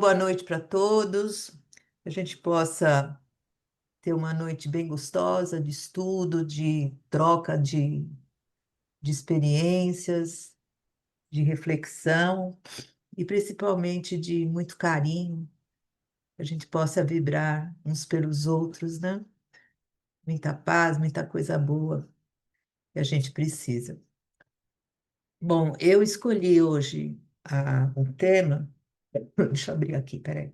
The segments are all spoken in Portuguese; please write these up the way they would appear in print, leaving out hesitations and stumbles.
Boa noite para todos. Que a gente possa ter uma noite bem gostosa de estudo, de troca de experiências, de reflexão e principalmente de muito carinho. Que a gente possa vibrar uns pelos outros, né? Muita paz, muita coisa boa que a gente precisa. Bom, eu escolhi hoje um tema. Deixa eu abrir aqui, peraí.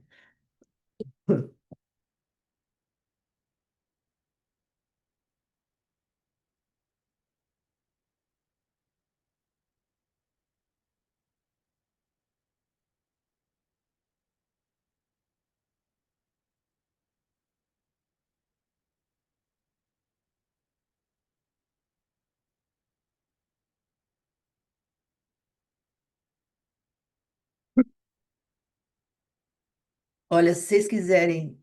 Olha, se vocês quiserem,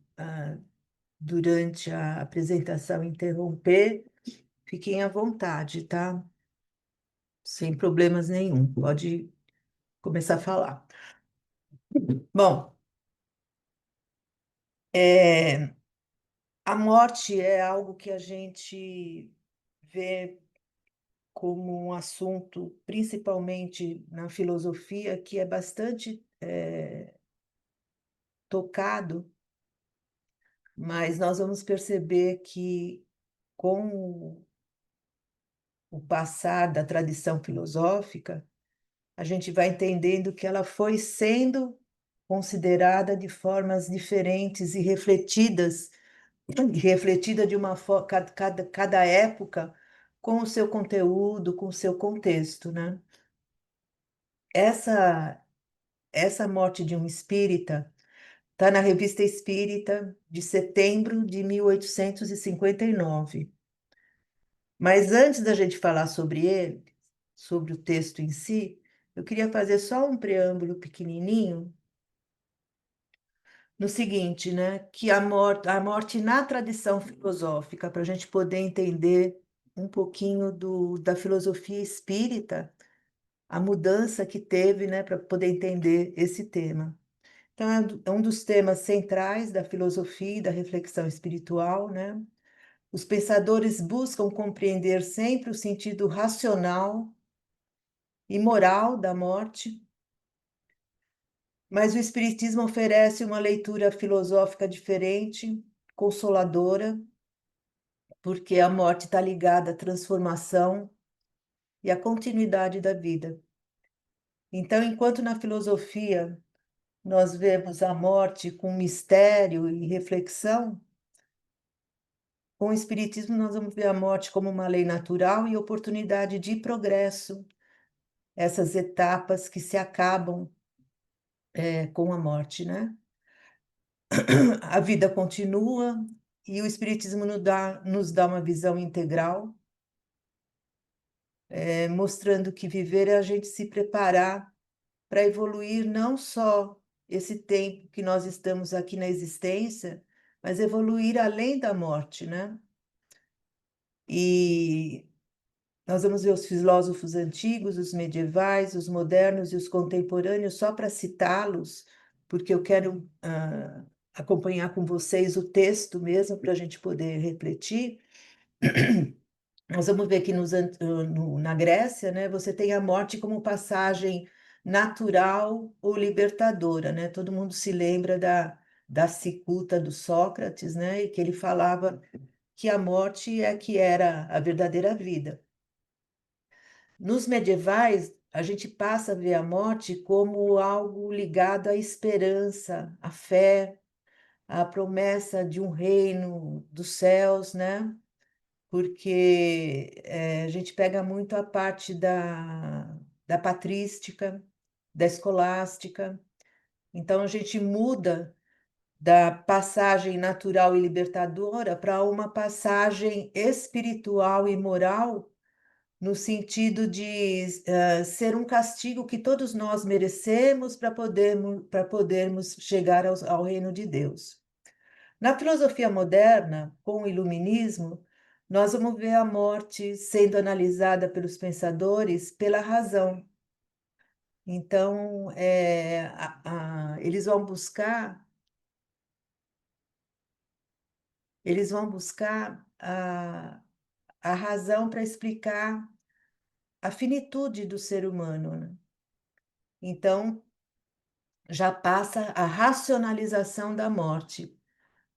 durante a apresentação, interromper, fiquem à vontade, tá? Sem problemas nenhum. Pode começar a falar. Bom, é, a morte é algo que a gente vê como um assunto, principalmente na filosofia, que é bastante tocado, mas nós vamos perceber que, com o passar da tradição filosófica, a gente vai entendendo que ela foi sendo considerada de formas diferentes e refletida de uma forma, cada época com o seu conteúdo, com o seu contexto, né? Essa, essa morte de um espírita está na Revista Espírita de setembro de 1859. Mas antes da gente falar sobre ele, sobre o texto em si, eu queria fazer só um preâmbulo pequenininho no seguinte, né, que a morte na tradição filosófica, para a gente poder entender um pouquinho da filosofia espírita, a mudança que teve, né, para poder entender esse tema. Então, é um dos temas centrais da filosofia e da reflexão espiritual, né? Os pensadores buscam compreender sempre o sentido racional e moral da morte, mas o Espiritismo oferece uma leitura filosófica diferente, consoladora, porque a morte está ligada à transformação e à continuidade da vida. Então, enquanto na filosofia nós vemos a morte com mistério e reflexão, com o Espiritismo nós vamos ver a morte como uma lei natural e oportunidade de progresso, essas etapas que se acabam com a morte, né? A vida continua e o Espiritismo nos dá uma visão integral, mostrando que viver é a gente se preparar para evoluir não só esse tempo que nós estamos aqui na existência, mas evoluir além da morte, né? E nós vamos ver os filósofos antigos, os medievais, os modernos e os contemporâneos, só para citá-los, porque eu quero acompanhar com vocês o texto mesmo, para a gente poder refletir. Nós vamos ver que na Grécia, né, você tem a morte como passagem natural ou libertadora, né? Todo mundo se lembra da cicuta do Sócrates, né, e que ele falava que a morte é que era a verdadeira vida. Nos medievais, a gente passa a ver a morte como algo ligado à esperança, à fé, à promessa de um reino dos céus, né? Porque a gente pega muito a parte da patrística, da escolástica. Então, a gente muda da passagem natural e libertadora para uma passagem espiritual e moral, no sentido de ser um castigo que todos nós merecemos para podermos chegar ao reino de Deus. Na filosofia moderna, com o iluminismo, nós vamos ver a morte sendo analisada pelos pensadores pela razão. Então, eles vão buscar a razão para explicar a finitude do ser humano, né? Então, já passa a racionalização da morte.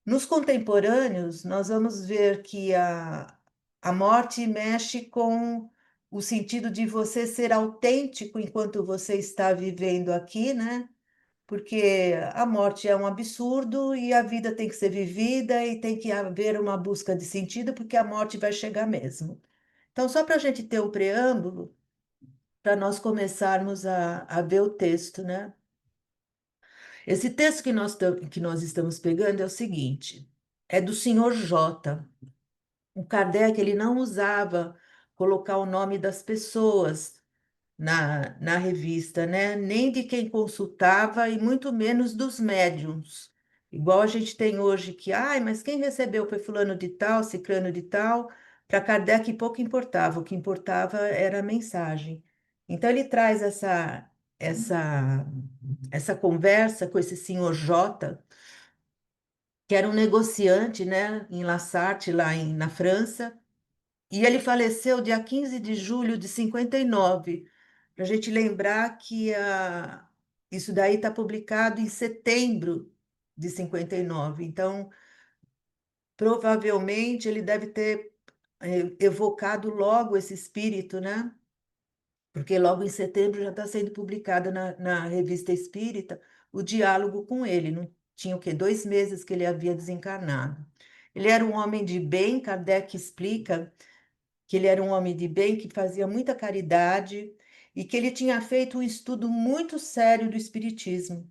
Nos contemporâneos, nós vamos ver que a morte mexe com o sentido de você ser autêntico enquanto você está vivendo aqui, né? Porque a morte é um absurdo e a vida tem que ser vivida e tem que haver uma busca de sentido, porque a morte vai chegar mesmo. Então, só para a gente ter o preâmbulo, para nós começarmos a ver o texto, né? Esse texto que nós estamos pegando é o seguinte: é do senhor J. O Kardec ele não usava colocar o nome das pessoas na revista, né? Nem de quem consultava e muito menos dos médiums. Igual a gente tem hoje que, ai, mas quem recebeu foi fulano de tal, ciclano de tal. Para Kardec pouco importava, o que importava era a mensagem. Então ele traz essa, essa conversa com esse senhor J, que era um negociante, né, em La Sarthe, na França, e ele faleceu dia 15 de julho de 59. Para a gente lembrar que isso daí está publicado em setembro de 59. Então, provavelmente, ele deve ter evocado logo esse espírito, né? Porque logo em setembro já está sendo publicado na Revista Espírita o diálogo com ele. Não tinha o quê? 2 meses que ele havia desencarnado. Ele era um homem de bem, Kardec explica que ele era um homem de bem, que fazia muita caridade e que ele tinha feito um estudo muito sério do Espiritismo.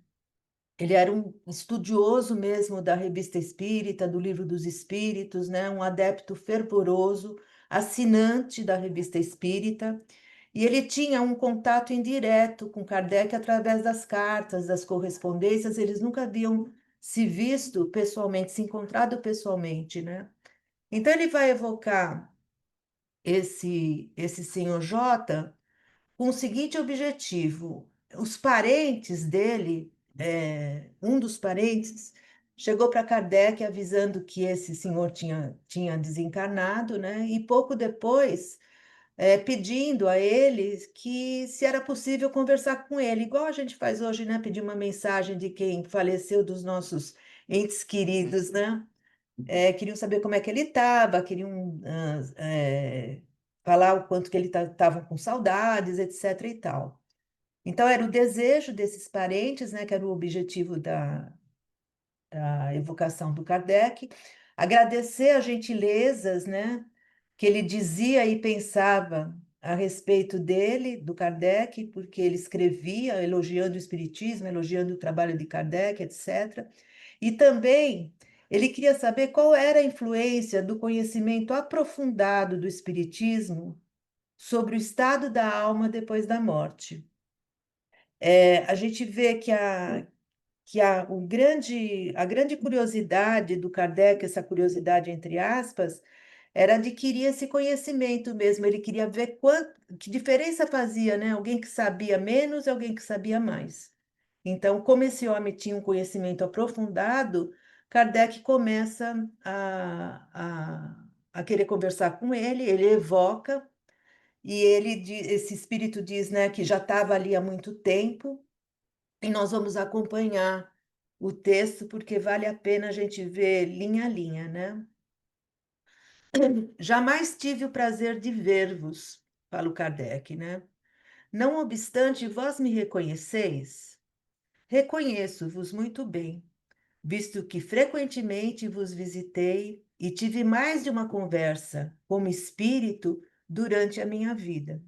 Ele era um estudioso mesmo da Revista Espírita, do Livro dos Espíritos, né? Um adepto fervoroso, assinante da Revista Espírita, e ele tinha um contato indireto com Kardec através das cartas, das correspondências, eles nunca haviam se visto pessoalmente, se encontrado pessoalmente, né? Então ele vai evocar esse senhor J com o seguinte objetivo: os parentes dele, um dos parentes, chegou para Kardec avisando que esse senhor tinha desencarnado, né? E pouco depois, pedindo a ele que se era possível conversar com ele, igual a gente faz hoje, né? Pedir uma mensagem de quem faleceu dos nossos entes queridos, né? Queriam saber como é que ele estava, queriam falar o quanto que ele estava com saudades, etc. e tal. Então, era o desejo desses parentes, né, que era o objetivo da evocação do Kardec, agradecer as gentilezas, né, que ele dizia e pensava a respeito dele, do Kardec, porque ele escrevia elogiando o Espiritismo, elogiando o trabalho de Kardec, etc. E também ele queria saber qual era a influência do conhecimento aprofundado do Espiritismo sobre o estado da alma depois da morte. A gente vê a grande curiosidade do Kardec, essa curiosidade entre aspas, era adquirir esse conhecimento mesmo. Ele queria ver que diferença fazia, né? Alguém que sabia menos e alguém que sabia mais. Então, como esse homem tinha um conhecimento aprofundado, Kardec começa a querer conversar com ele, ele evoca, e esse espírito diz, né, que já estava ali há muito tempo, e nós vamos acompanhar o texto, porque vale a pena a gente ver linha a linha, né? Jamais tive o prazer de ver-vos, fala o Kardec, né? Não obstante, vós me reconheceis? Reconheço-vos muito bem, visto que frequentemente vos visitei e tive mais de uma conversa como espírito durante a minha vida.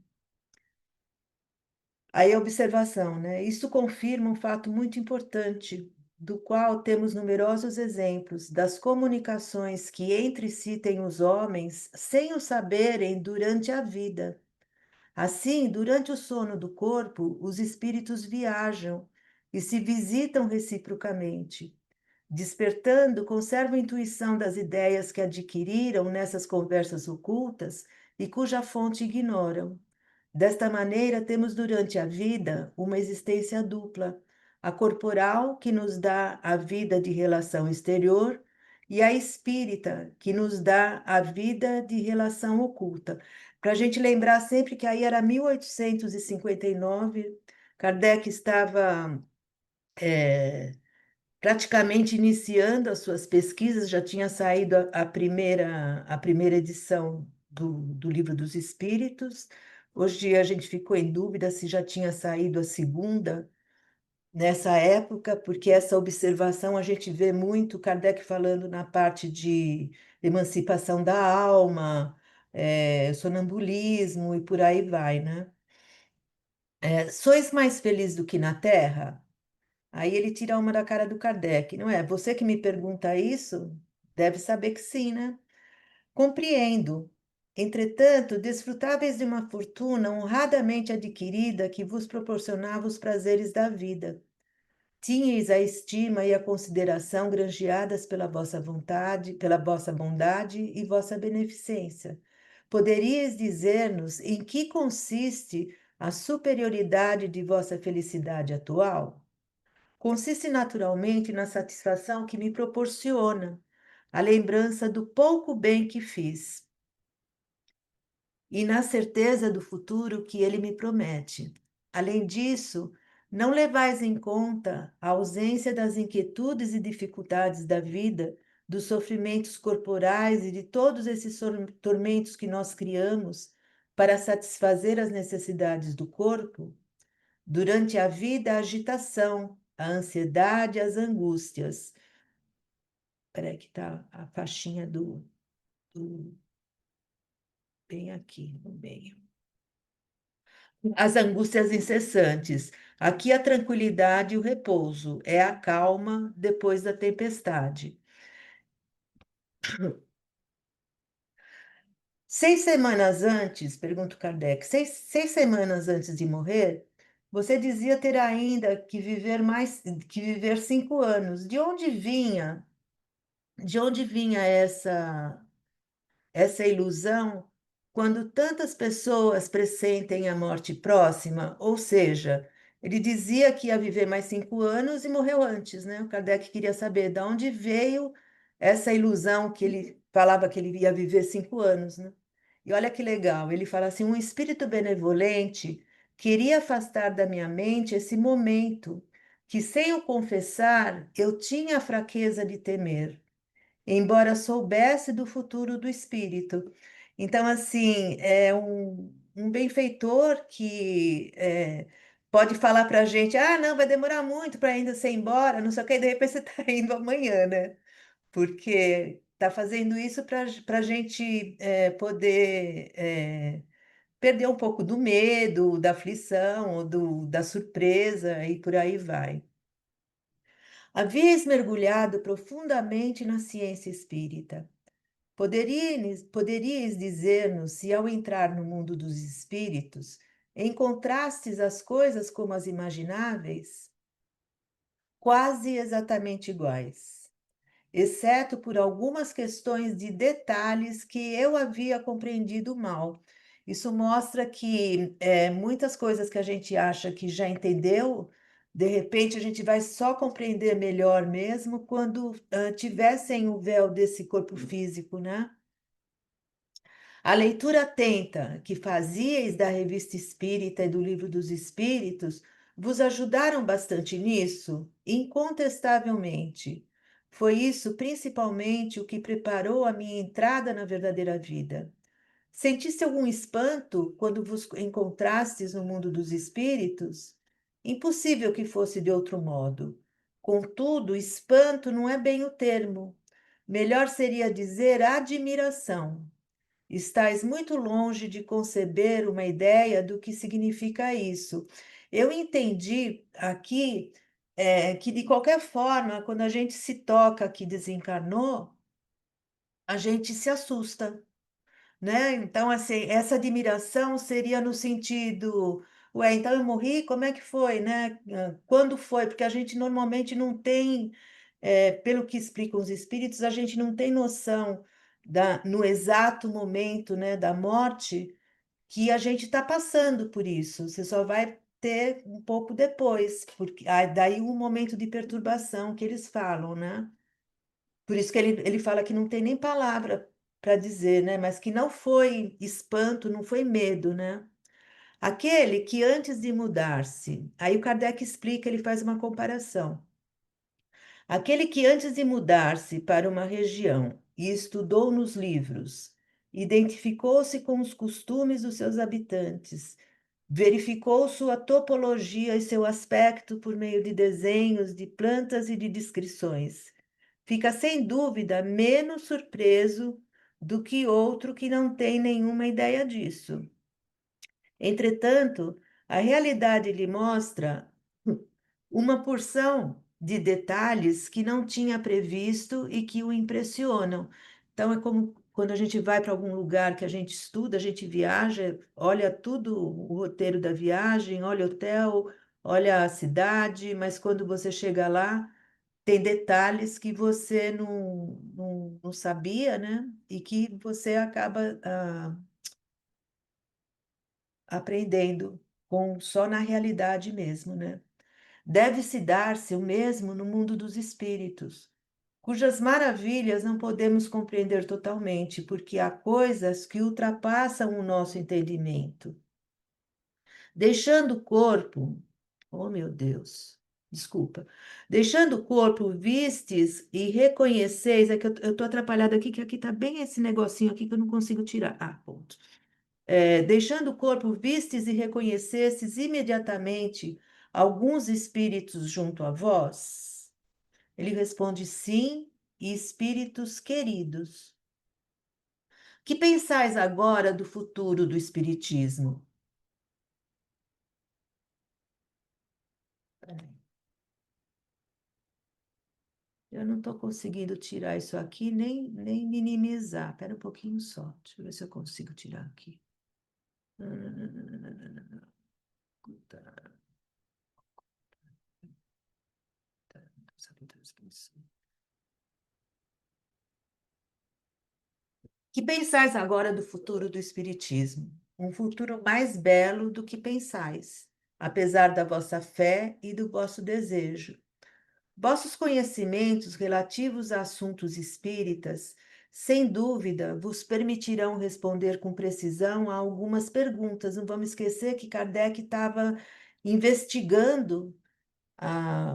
Aí a observação, né? Isso confirma um fato muito importante, do qual temos numerosos exemplos das comunicações que entre si têm os homens sem o saberem durante a vida. Assim, durante o sono do corpo, os espíritos viajam e se visitam reciprocamente. Despertando, conservam a intuição das ideias que adquiriram nessas conversas ocultas e cuja fonte ignoram. Desta maneira, temos durante a vida uma existência dupla: a corporal, que nos dá a vida de relação exterior, e a espírita, que nos dá a vida de relação oculta. Para a gente lembrar sempre que aí era 1859, Kardec estava praticamente iniciando as suas pesquisas, já tinha saído a primeira edição do Livro dos Espíritos. Hoje a gente ficou em dúvida se já tinha saído a segunda nessa época, porque essa observação a gente vê muito Kardec falando na parte de emancipação da alma, sonambulismo e por aí vai, né? Sois mais feliz do que na Terra? Aí ele tira uma da cara do Kardec, não é? Você que me pergunta isso, deve saber que sim, né? Compreendo. Entretanto, desfrutáveis de uma fortuna honradamente adquirida que vos proporcionava os prazeres da vida. Tinhais a estima e a consideração granjeadas pela vossa vontade, pela vossa bondade e vossa beneficência. Poderíeis dizer-nos em que consiste a superioridade de vossa felicidade atual? Consiste naturalmente na satisfação que me proporciona a lembrança do pouco bem que fiz e na certeza do futuro que ele me promete. Além disso, não levais em conta a ausência das inquietudes e dificuldades da vida, dos sofrimentos corporais e de todos esses tormentos que nós criamos para satisfazer as necessidades do corpo? Durante a vida, a agitação, a ansiedade, as angústias. Peraí, que tá a faixinha do bem aqui no meio. As angústias incessantes. Aqui a tranquilidade e o repouso, é a calma depois da tempestade. 6 semanas antes, pergunta Kardec, seis semanas antes de morrer, você dizia ter ainda que viver mais, que viver 5 anos. De onde vinha? De onde vinha essa ilusão quando tantas pessoas pressentem a morte próxima? Ou seja, ele dizia que ia viver mais 5 anos e morreu antes, né? O Kardec queria saber de onde veio essa ilusão que ele falava que ele ia viver 5 anos, né? E olha que legal, ele fala assim: um espírito benevolente queria afastar da minha mente esse momento que, sem o confessar, eu tinha a fraqueza de temer, embora soubesse do futuro do espírito. Então, assim, é um benfeitor que pode falar para a gente: ah, não, vai demorar muito para ainda ser embora, não sei o que, e de repente você está indo amanhã, né? Porque está fazendo isso para a gente poder perder um pouco do medo, da aflição, ou da surpresa, e por aí vai. Havíeis mergulhado profundamente na ciência espírita. Poderíeis dizer-nos se, ao entrar no mundo dos espíritos, encontrastes as coisas como as imagináveis? Quase exatamente iguais, exceto por algumas questões de detalhes que eu havia compreendido mal. Isso mostra que muitas coisas que a gente acha que já entendeu, de repente a gente vai só compreender melhor mesmo quando tiver sem o véu desse corpo físico, né? A leitura atenta que fazieis da Revista Espírita e do Livro dos Espíritos vos ajudaram bastante nisso? Incontestavelmente. Foi isso principalmente o que preparou a minha entrada na verdadeira vida. Sentiste algum espanto quando vos encontrastes no mundo dos espíritos? Impossível que fosse de outro modo. Contudo, espanto não é bem o termo. Melhor seria dizer admiração. Estais muito longe de conceber uma ideia do que significa isso. Eu entendi aqui que, de qualquer forma, quando a gente se toca que desencarnou, a gente se assusta, né? Então, assim, essa admiração seria no sentido, ué, então eu morri, como é que foi, né? Quando foi? Porque a gente normalmente não tem, pelo que explicam os espíritos, a gente não tem noção no exato momento, né, da morte, que a gente está passando por isso. Você só vai ter um pouco depois, porque daí um momento de perturbação que eles falam, né? Por isso que ele fala que não tem nem palavra para dizer, né? Mas que não foi espanto, não foi medo, né? Aquele que antes de mudar-se, aí o Kardec explica, ele faz uma comparação. Aquele que antes de mudar-se para uma região e estudou nos livros, identificou-se com os costumes dos seus habitantes, verificou sua topologia e seu aspecto por meio de desenhos, de plantas e de descrições, fica sem dúvida menos surpreso do que outro que não tem nenhuma ideia disso. Entretanto, a realidade lhe mostra uma porção de detalhes que não tinha previsto e que o impressionam. Então, é como quando a gente vai para algum lugar que a gente estuda, a gente viaja, olha tudo, o roteiro da viagem, olha o hotel, olha a cidade, mas quando você chega lá, tem detalhes que você não sabia, né? E que você acaba aprendendo só na realidade mesmo, né? Deve-se dar-se o mesmo no mundo dos espíritos, cujas maravilhas não podemos compreender totalmente, porque há coisas que ultrapassam o nosso entendimento. Deixando o corpo, oh meu Deus, desculpa, deixando o corpo, vistes e reconheceis, é que eu estou atrapalhada aqui, que aqui está bem esse negocinho aqui que eu não consigo tirar. Ah, ponto. Deixando o corpo, vistes e reconhecestes imediatamente alguns espíritos junto a vós? Ele responde sim, e espíritos queridos. Que pensais agora do futuro do espiritismo? Peraí, eu não estou conseguindo tirar isso aqui, nem minimizar. Espera um pouquinho só. Deixa eu ver se eu consigo tirar aqui. Que pensais agora do futuro do Espiritismo? Um futuro mais belo do que pensais, apesar da vossa fé e do vosso desejo. Vossos conhecimentos relativos a assuntos espíritas, sem dúvida, vos permitirão responder com precisão a algumas perguntas. Não vamos esquecer que Kardec estava investigando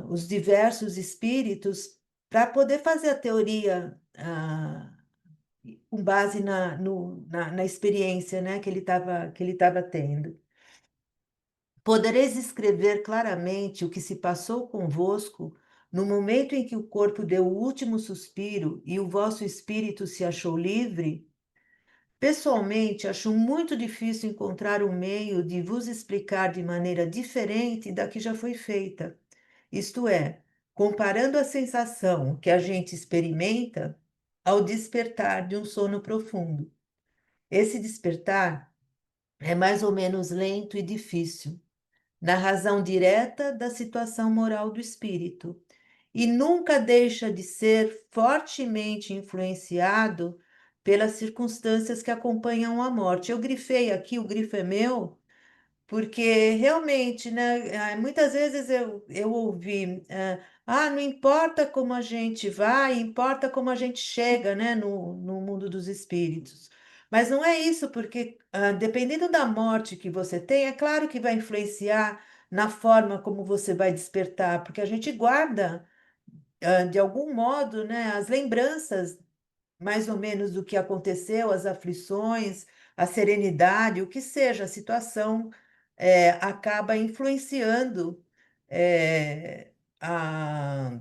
os diversos espíritos para poder fazer a teoria com base na experiência, né, que ele estava tendo. Podereis escrever claramente o que se passou convosco no momento em que o corpo deu o último suspiro e o vosso espírito se achou livre? Pessoalmente, acho muito difícil encontrar um meio de vos explicar de maneira diferente da que já foi feita. Isto é, comparando a sensação que a gente experimenta ao despertar de um sono profundo. Esse despertar é mais ou menos lento e difícil, na razão direta da situação moral do espírito, e nunca deixa de ser fortemente influenciado pelas circunstâncias que acompanham a morte. Eu grifei aqui, o grifo é meu, porque realmente, né, muitas vezes eu ouvi, não importa como a gente vai, importa como a gente chega, né, no mundo dos espíritos. Mas não é isso, porque dependendo da morte que você tem, é claro que vai influenciar na forma como você vai despertar, porque a gente guarda, de algum modo, né, as lembranças mais ou menos do que aconteceu, as aflições, a serenidade, o que seja, a situação acaba influenciando é, a-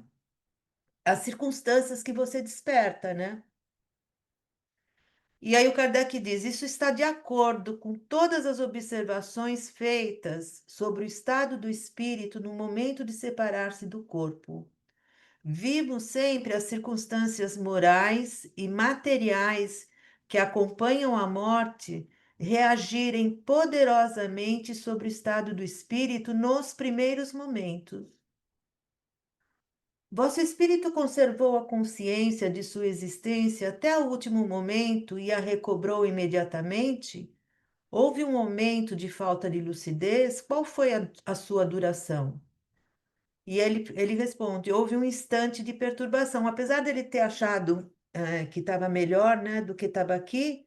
as circunstâncias que você desperta, né? E aí o Kardec diz: isso está de acordo com todas as observações feitas sobre o estado do espírito no momento de separar-se do corpo. Vivo sempre as circunstâncias morais e materiais que acompanham a morte reagirem poderosamente sobre o estado do espírito nos primeiros momentos. Vosso espírito conservou a consciência de sua existência até o último momento e a recobrou imediatamente? Houve um momento de falta de lucidez? Qual foi a sua duração? E ele responde: houve um instante de perturbação. Apesar dele ter achado que estava melhor, né, do que estava aqui,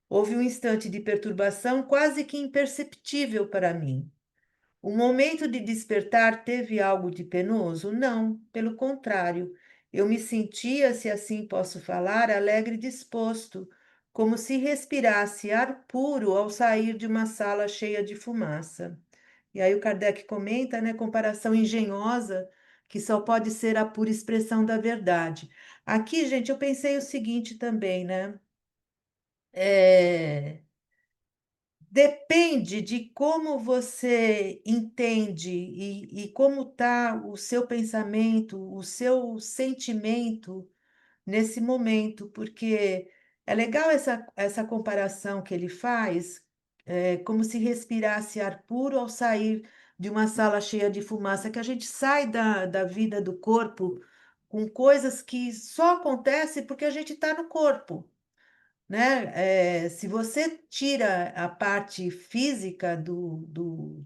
houve um instante de perturbação quase que imperceptível para mim. O momento de despertar teve algo de penoso? Não, pelo contrário. Eu me sentia, se assim posso falar, alegre e disposto, como se respirasse ar puro ao sair de uma sala cheia de fumaça. E aí o Kardec comenta, né, comparação engenhosa, que só pode ser a pura expressão da verdade. Aqui, gente, eu pensei o seguinte também, né? É, depende de como você entende e como está o seu pensamento, o seu sentimento nesse momento, porque é legal essa comparação que ele faz, como se respirasse ar puro ao sair de uma sala cheia de fumaça, que a gente sai da vida do corpo com coisas que só acontecem porque a gente está no corpo, né? Se você tira a parte física do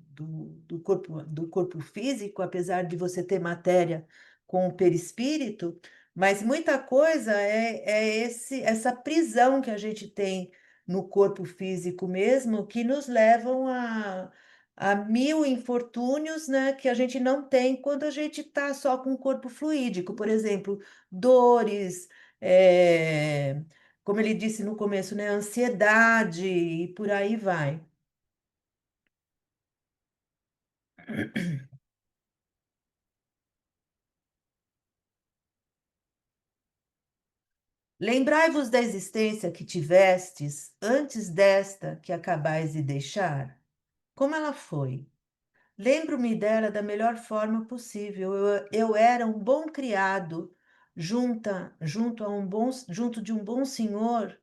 corpo físico, apesar de você ter matéria com o perispírito, mas muita coisa essa prisão que a gente tem no corpo físico mesmo, que nos levam a mil infortúnios, né, que a gente não tem quando a gente está só com o corpo fluídico, por exemplo, dores, eh, como ele disse no começo, né? Ansiedade e por aí vai. Lembrai-vos da existência que tivestes antes desta que acabais de deixar. Como ela foi? Lembro-me dela da melhor forma possível. Eu era um bom criado junto de um bom senhor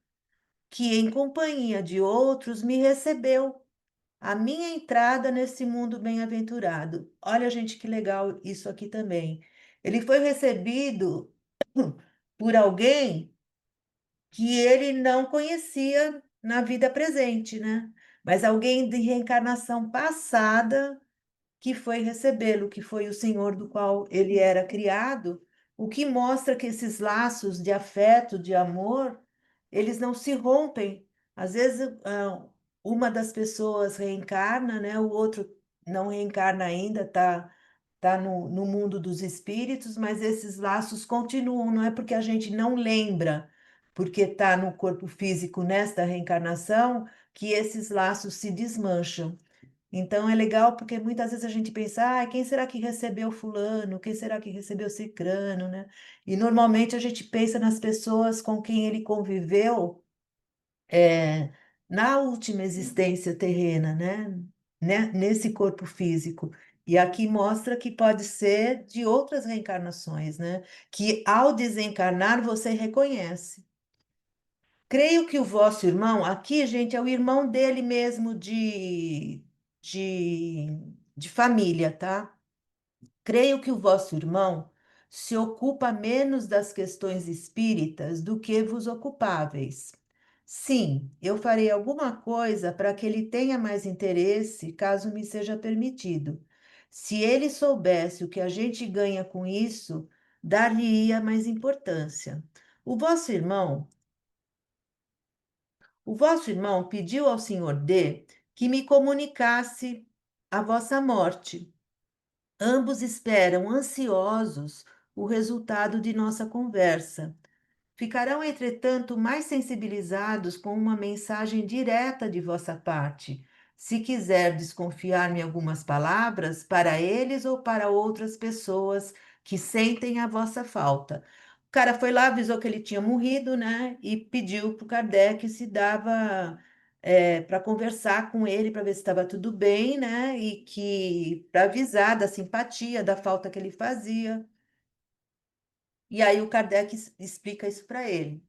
que, em companhia de outros, me recebeu a minha entrada nesse mundo bem-aventurado. Olha, gente, que legal isso aqui também. Ele foi recebido por alguém que ele não conhecia na vida presente, né? Mas alguém de reencarnação passada que foi recebê-lo, que foi o Senhor do qual ele era criado, o que mostra que esses laços de afeto, de amor, eles não se rompem. Às vezes, uma das pessoas reencarna, né? O outro não reencarna ainda, tá no mundo dos espíritos, mas esses laços continuam, não é porque a gente não lembra, porque está no corpo físico nesta reencarnação, que esses laços se desmancham. Então é legal porque muitas vezes a gente pensa, quem será que recebeu fulano? Quem será que recebeu cicrano, né? E normalmente a gente pensa nas pessoas com quem ele conviveu é, na última existência terrena, né? Nesse corpo físico. E aqui mostra que pode ser de outras reencarnações, né? Que ao desencarnar você reconhece. Creio que o vosso irmão, aqui, gente, é o irmão dele mesmo de, de família, tá? Creio que o vosso irmão se ocupa menos das questões espíritas do que vos ocupáveis. Sim, eu farei alguma coisa para que ele tenha mais interesse, caso me seja permitido. Se ele soubesse o que a gente ganha com isso, dar-lhe-ia mais importância. O vosso irmão O vosso irmão pediu ao senhor D que me comunicasse a vossa morte. Ambos esperam ansiosos o resultado de nossa conversa. Ficarão, entretanto, mais sensibilizados com uma mensagem direta de vossa parte. Se quiser desconfiar-me algumas palavras, para eles ou para outras pessoas que sentem a vossa falta. O cara foi lá, avisou que ele tinha morrido, né? E pediu para o Kardec se dava para conversar com ele, para ver se estava tudo bem, né? E que para avisar da simpatia, da falta que ele fazia. E aí o Kardec explica isso para ele.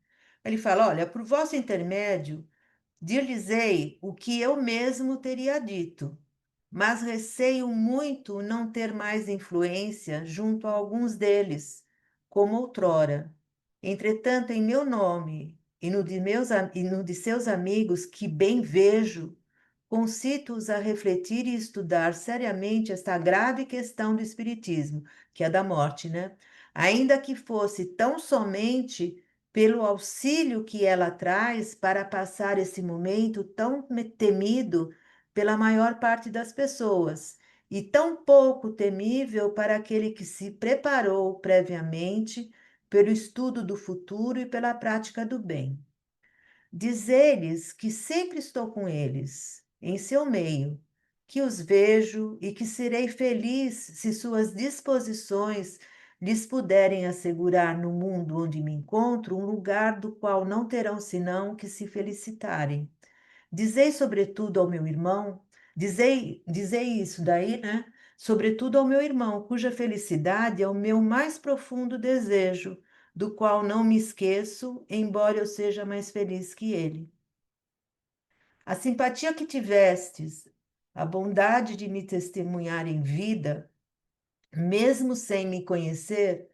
Ele fala: olha, por vosso intermédio, dir-lhes-ei o que eu mesmo teria dito, mas receio muito não ter mais influência junto a alguns deles, como outrora. Entretanto, em meu nome e no de seus amigos, que bem vejo, concito-os a refletir e estudar seriamente esta grave questão do espiritismo, que é da morte, né? Ainda que fosse tão somente pelo auxílio que ela traz para passar esse momento tão temido pela maior parte das pessoas, e tão pouco temível para aquele que se preparou previamente pelo estudo do futuro e pela prática do bem. Dizer-lhes que sempre estou com eles, em seu meio, que os vejo e que serei feliz se suas disposições lhes puderem assegurar no mundo onde me encontro um lugar do qual não terão senão que se felicitarem. Dizei, sobretudo, ao meu irmão, dizei isso daí, né? Sobretudo ao meu irmão, cuja felicidade é o meu mais profundo desejo, do qual não me esqueço, embora eu seja mais feliz que ele. A simpatia que tivestes, a bondade de me testemunhar em vida, mesmo sem me conhecer,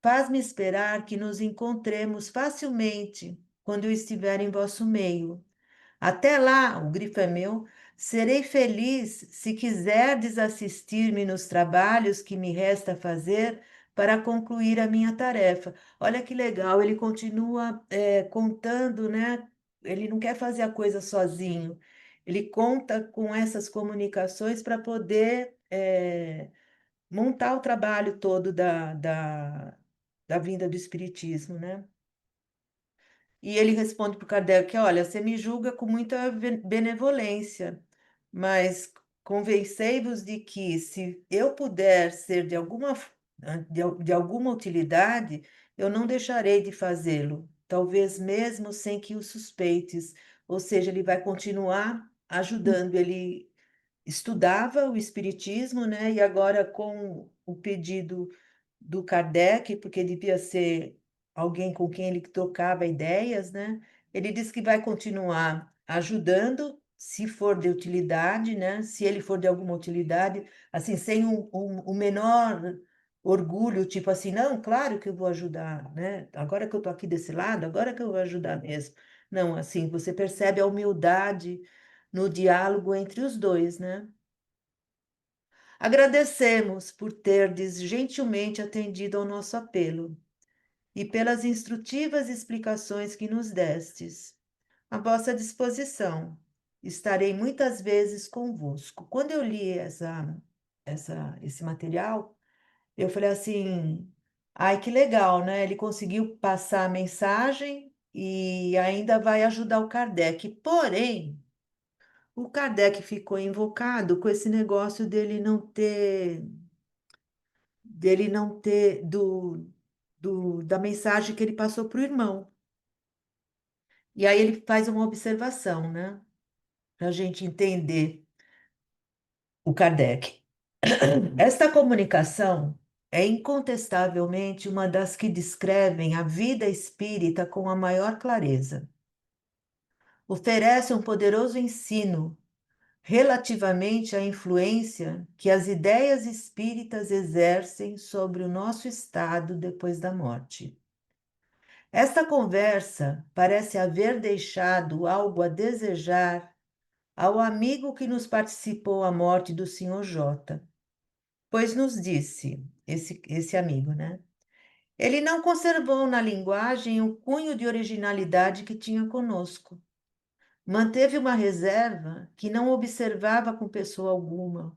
faz-me esperar que nos encontremos facilmente quando eu estiver em vosso meio. Até lá, o grifo é meu, serei feliz se quiserdes assistir-me nos trabalhos que me resta fazer para concluir a minha tarefa. Olha que legal, ele continua contando, né? Ele não quer fazer a coisa sozinho. Ele conta com essas comunicações para poder montar o trabalho todo da vinda do Espiritismo, né? E ele responde para o Kardec: olha, você me julga com muita benevolência, mas convencei-vos de que, se eu puder ser de alguma utilidade, eu não deixarei de fazê-lo, talvez mesmo sem que o suspeites. Ou seja, ele vai continuar ajudando. Ele estudava o Espiritismo, né? E agora, com o pedido do Kardec, porque devia ser alguém com quem ele trocava ideias, né? Ele diz que vai continuar ajudando, se for de utilidade, né? Se ele for de alguma utilidade, assim, sem o menor orgulho, tipo assim, não, claro que eu vou ajudar, né? Agora que eu tô aqui desse lado, agora que eu vou ajudar mesmo. Não, assim, você percebe a humildade no diálogo entre os dois, né? Agradecemos por terdes gentilmente atendido ao nosso apelo e pelas instrutivas explicações que nos destes. À vossa disposição. Estarei muitas vezes convosco. Quando eu li esse material, eu falei assim: ai, que legal, né? Ele conseguiu passar a mensagem e ainda vai ajudar o Kardec. Porém, o Kardec ficou invocado com esse negócio dele não ter da mensagem que ele passou para o irmão. E aí ele faz uma observação, né? Para a gente entender o Kardec. Esta comunicação é incontestavelmente uma das que descrevem a vida espírita com a maior clareza. Oferece um poderoso ensino relativamente à influência que as ideias espíritas exercem sobre o nosso estado depois da morte. Esta conversa parece haver deixado algo a desejar ao amigo que nos participou a morte do Sr. J, pois nos disse, esse amigo, né? Ele não conservou na linguagem o cunho de originalidade que tinha conosco. Manteve uma reserva que não observava com pessoa alguma.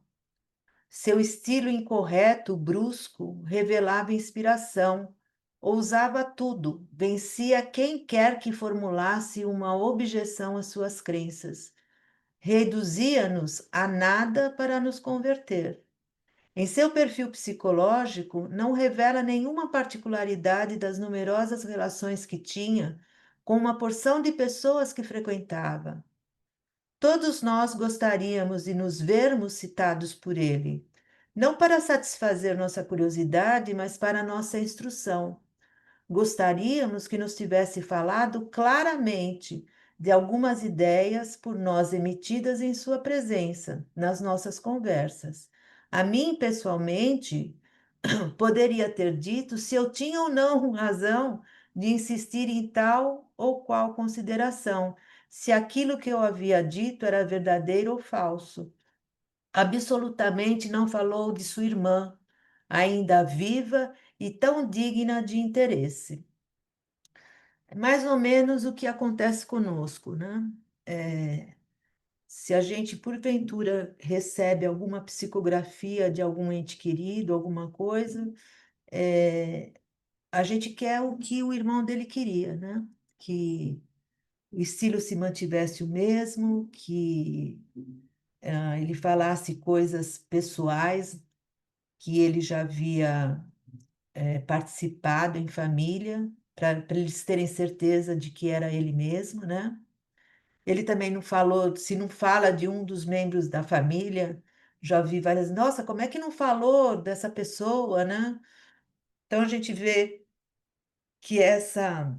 Seu estilo incorreto, brusco, revelava inspiração. Ousava tudo, vencia quem quer que formulasse uma objeção às suas crenças. Reduzia-nos a nada para nos converter. Em seu perfil psicológico, não revela nenhuma particularidade das numerosas relações que tinha com uma porção de pessoas que frequentava. Todos nós gostaríamos de nos vermos citados por ele, não para satisfazer nossa curiosidade, mas para nossa instrução. Gostaríamos que nos tivesse falado claramente de algumas ideias por nós emitidas em sua presença, nas nossas conversas. A mim, pessoalmente, poderia ter dito se eu tinha ou não razão de insistir em tal ou qual consideração. se aquilo que eu havia dito era verdadeiro ou falso. Absolutamente não falou de sua irmã, ainda viva e tão digna de interesse. É mais ou menos o que acontece conosco, né? É, se a gente, porventura, recebe alguma psicografia de algum ente querido, alguma coisa, é, a gente quer o que o irmão dele queria, né? Que o estilo se mantivesse o mesmo, que ele falasse coisas pessoais que ele já havia participado em família, para eles terem certeza de que era ele mesmo, né? Ele também não falou, se não fala de um dos membros da família, já vi várias, nossa, como é que não falou dessa pessoa, né? Então a gente vê que essa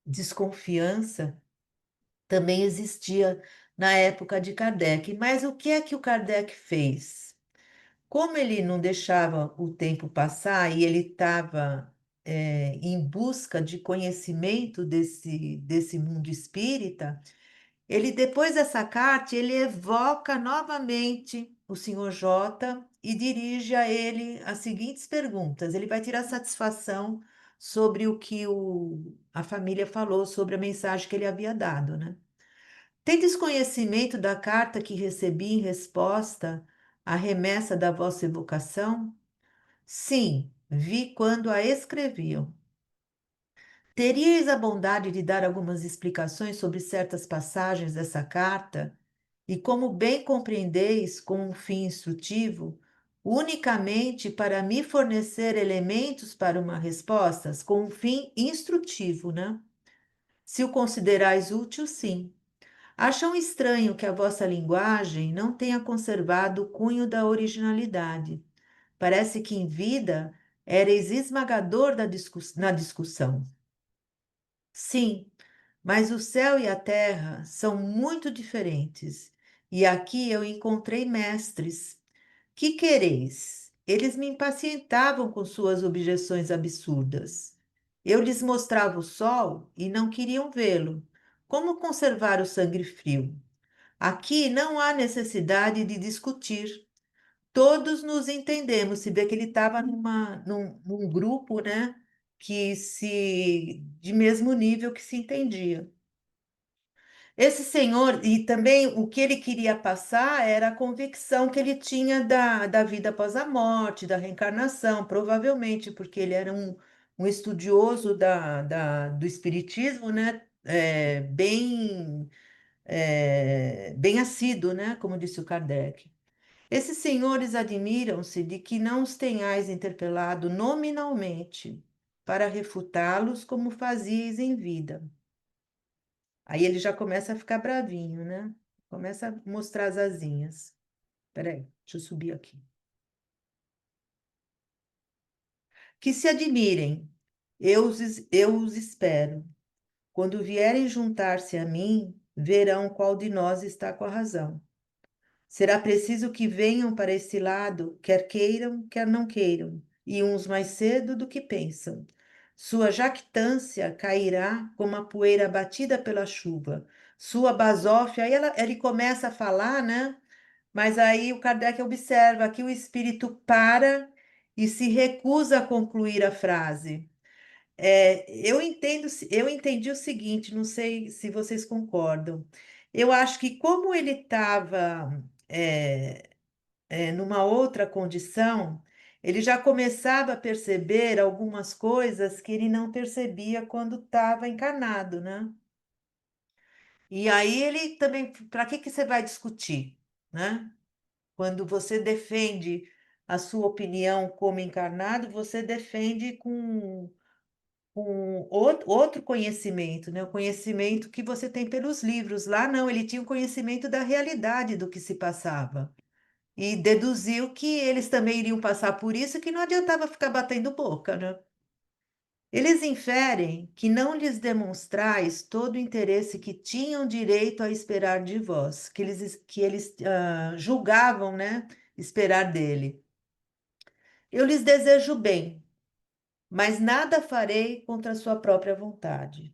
desconfiança também existia na época de Kardec. Mas o que é que o Kardec fez? Como ele não deixava o tempo passar e ele estava em busca de conhecimento desse mundo espírita, ele, depois dessa carta, ele evoca novamente o senhor J e dirige a ele as seguintes perguntas. Ele vai tirar satisfação sobre o que a família falou, sobre a mensagem que ele havia dado, né? Tem desconhecimento da carta que recebi em resposta à remessa da vossa evocação? Sim, vi quando a escreviam. Teríeis a bondade de dar algumas explicações sobre certas passagens dessa carta? E como bem compreendeis, com um fim instrutivo, unicamente para me fornecer elementos para uma resposta, com um fim instrutivo, né? Se o considerais útil, sim. Acham estranho que a vossa linguagem não tenha conservado o cunho da originalidade. Parece que em vida éreis esmagador na discussão. Sim, mas o céu e a terra são muito diferentes, e aqui eu encontrei mestres. Que quereis? Eles me impacientavam com suas objeções absurdas. Eu lhes mostrava o sol e não queriam vê-lo. Como conservar o sangue frio? Aqui não há necessidade de discutir. Todos nos entendemos. Se vê que ele estava num grupo, né, de mesmo nível que se entendia. Esse senhor, e também o que ele queria passar era a convicção que ele tinha da vida após a morte, da reencarnação, provavelmente, porque ele era um estudioso do espiritismo, né? Bem assíduo, né? Como disse o Kardec. Esses senhores admiram-se de que não os tenhais interpelado nominalmente para refutá-los como fazíeis em vida. Aí ele já começa a ficar bravinho, né? Começa a mostrar as asinhas. Peraí, deixa eu subir aqui. Que se admirem, eu os espero. Quando vierem juntar-se a mim, verão qual de nós está com a razão. Será preciso que venham para esse lado, quer queiram, quer não queiram, e uns mais cedo do que pensam. Sua jactância cairá como a poeira batida pela chuva. Sua basófia, aí ele começa a falar, né? Mas aí o Kardec observa que o espírito para e se recusa a concluir a frase. Eu entendi o seguinte, não sei se vocês concordam. Eu acho que como ele estava numa outra condição, ele já começava a perceber algumas coisas que ele não percebia quando estava encarnado, né? E aí ele também, para que você vai discutir, né? Quando você defende a sua opinião como encarnado, você defende com outro conhecimento, né? O conhecimento que você tem pelos livros. Lá não, ele tinha o conhecimento da realidade do que se passava. E deduziu que eles também iriam passar por isso, que não adiantava ficar batendo boca, né? Eles inferem que não lhes demonstrais todo o interesse que tinham direito a esperar de vós, que eles julgavam, né, esperar dele. Eu lhes desejo bem, mas nada farei contra a sua própria vontade.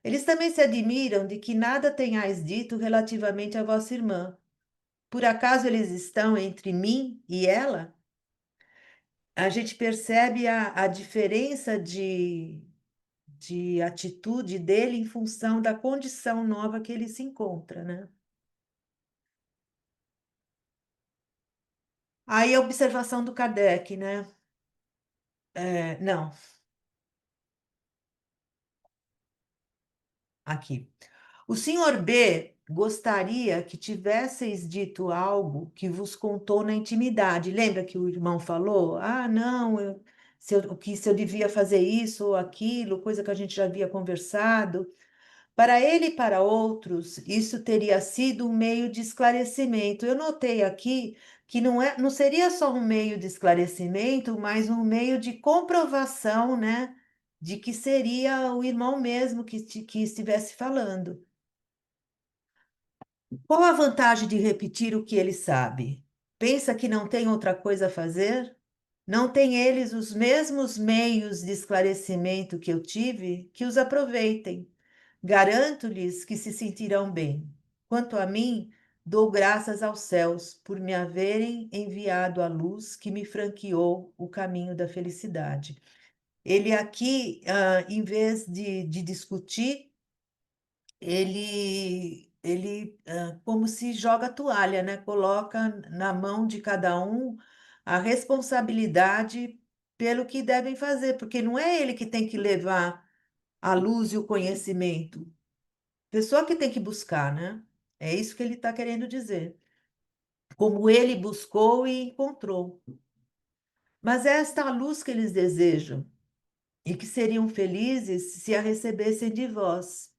Eles também se admiram de que nada tenhais dito relativamente à vossa irmã. Por acaso eles estão entre mim e ela? A gente percebe a diferença de atitude dele em função da condição nova que ele se encontra, né? Aí a observação do Kardec, né? Não, aqui. O senhor B gostaria que tivesseis dito algo que vos contou na intimidade. Lembra que o irmão falou? Ah, não, se eu devia fazer isso ou aquilo, coisa que a gente já havia conversado. Para ele e para outros, isso teria sido um meio de esclarecimento. Eu notei aqui que não seria só um meio de esclarecimento, mas um meio de comprovação, né, de que seria o irmão mesmo que estivesse falando. Qual a vantagem de repetir o que ele sabe? Pensa que não tem outra coisa a fazer? Não têm eles os mesmos meios de esclarecimento que eu tive? Que os aproveitem. Garanto-lhes que se sentirão bem. Quanto a mim, dou graças aos céus por me haverem enviado a luz que me franqueou o caminho da felicidade. Ele aqui, em vez de discutir, ele como se joga a toalha, né? Coloca na mão de cada um a responsabilidade pelo que devem fazer, porque não é ele que tem que levar a luz e o conhecimento, pessoa que tem que buscar, né? É isso que ele está querendo dizer. Como ele buscou e encontrou. Mas é esta a luz que eles desejam e que seriam felizes se a recebessem de vós.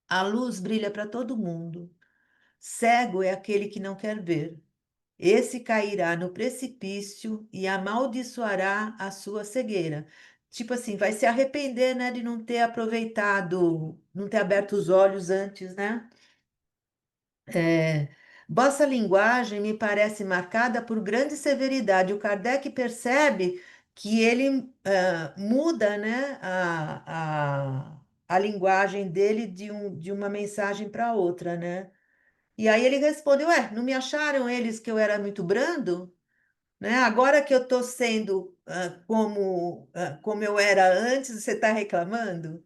A luz brilha para todo mundo. Cego é aquele que não quer ver. Esse cairá no precipício e amaldiçoará a sua cegueira. Tipo assim, vai se arrepender, né, de não ter aproveitado, não ter aberto os olhos antes, né? É, vossa linguagem me parece marcada por grande severidade. O Kardec percebe que ele muda, né, a linguagem dele de uma mensagem para outra, né? E aí ele responde, ué, não me acharam eles que eu era muito brando? Né? Agora que eu estou sendo como eu era antes, você está reclamando?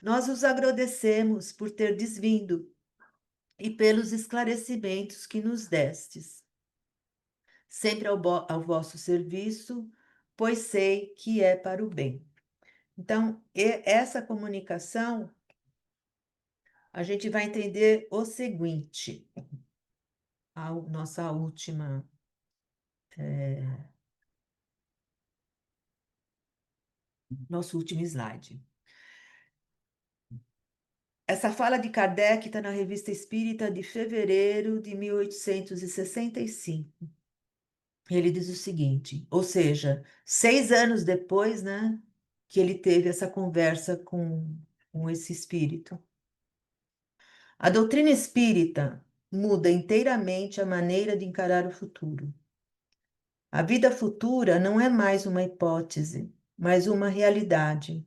Nós os agradecemos por ter desvindo e pelos esclarecimentos que nos destes. Sempre ao vosso serviço, pois sei que é para o bem. Então, essa comunicação, a gente vai entender o seguinte, nossa última nosso último slide. Essa fala de Kardec está na Revista Espírita de fevereiro de 1865. Ele diz o seguinte, ou seja, 6 anos depois, né, que ele teve essa conversa com esse espírito. A doutrina espírita muda inteiramente a maneira de encarar o futuro. A vida futura não é mais uma hipótese, mas uma realidade.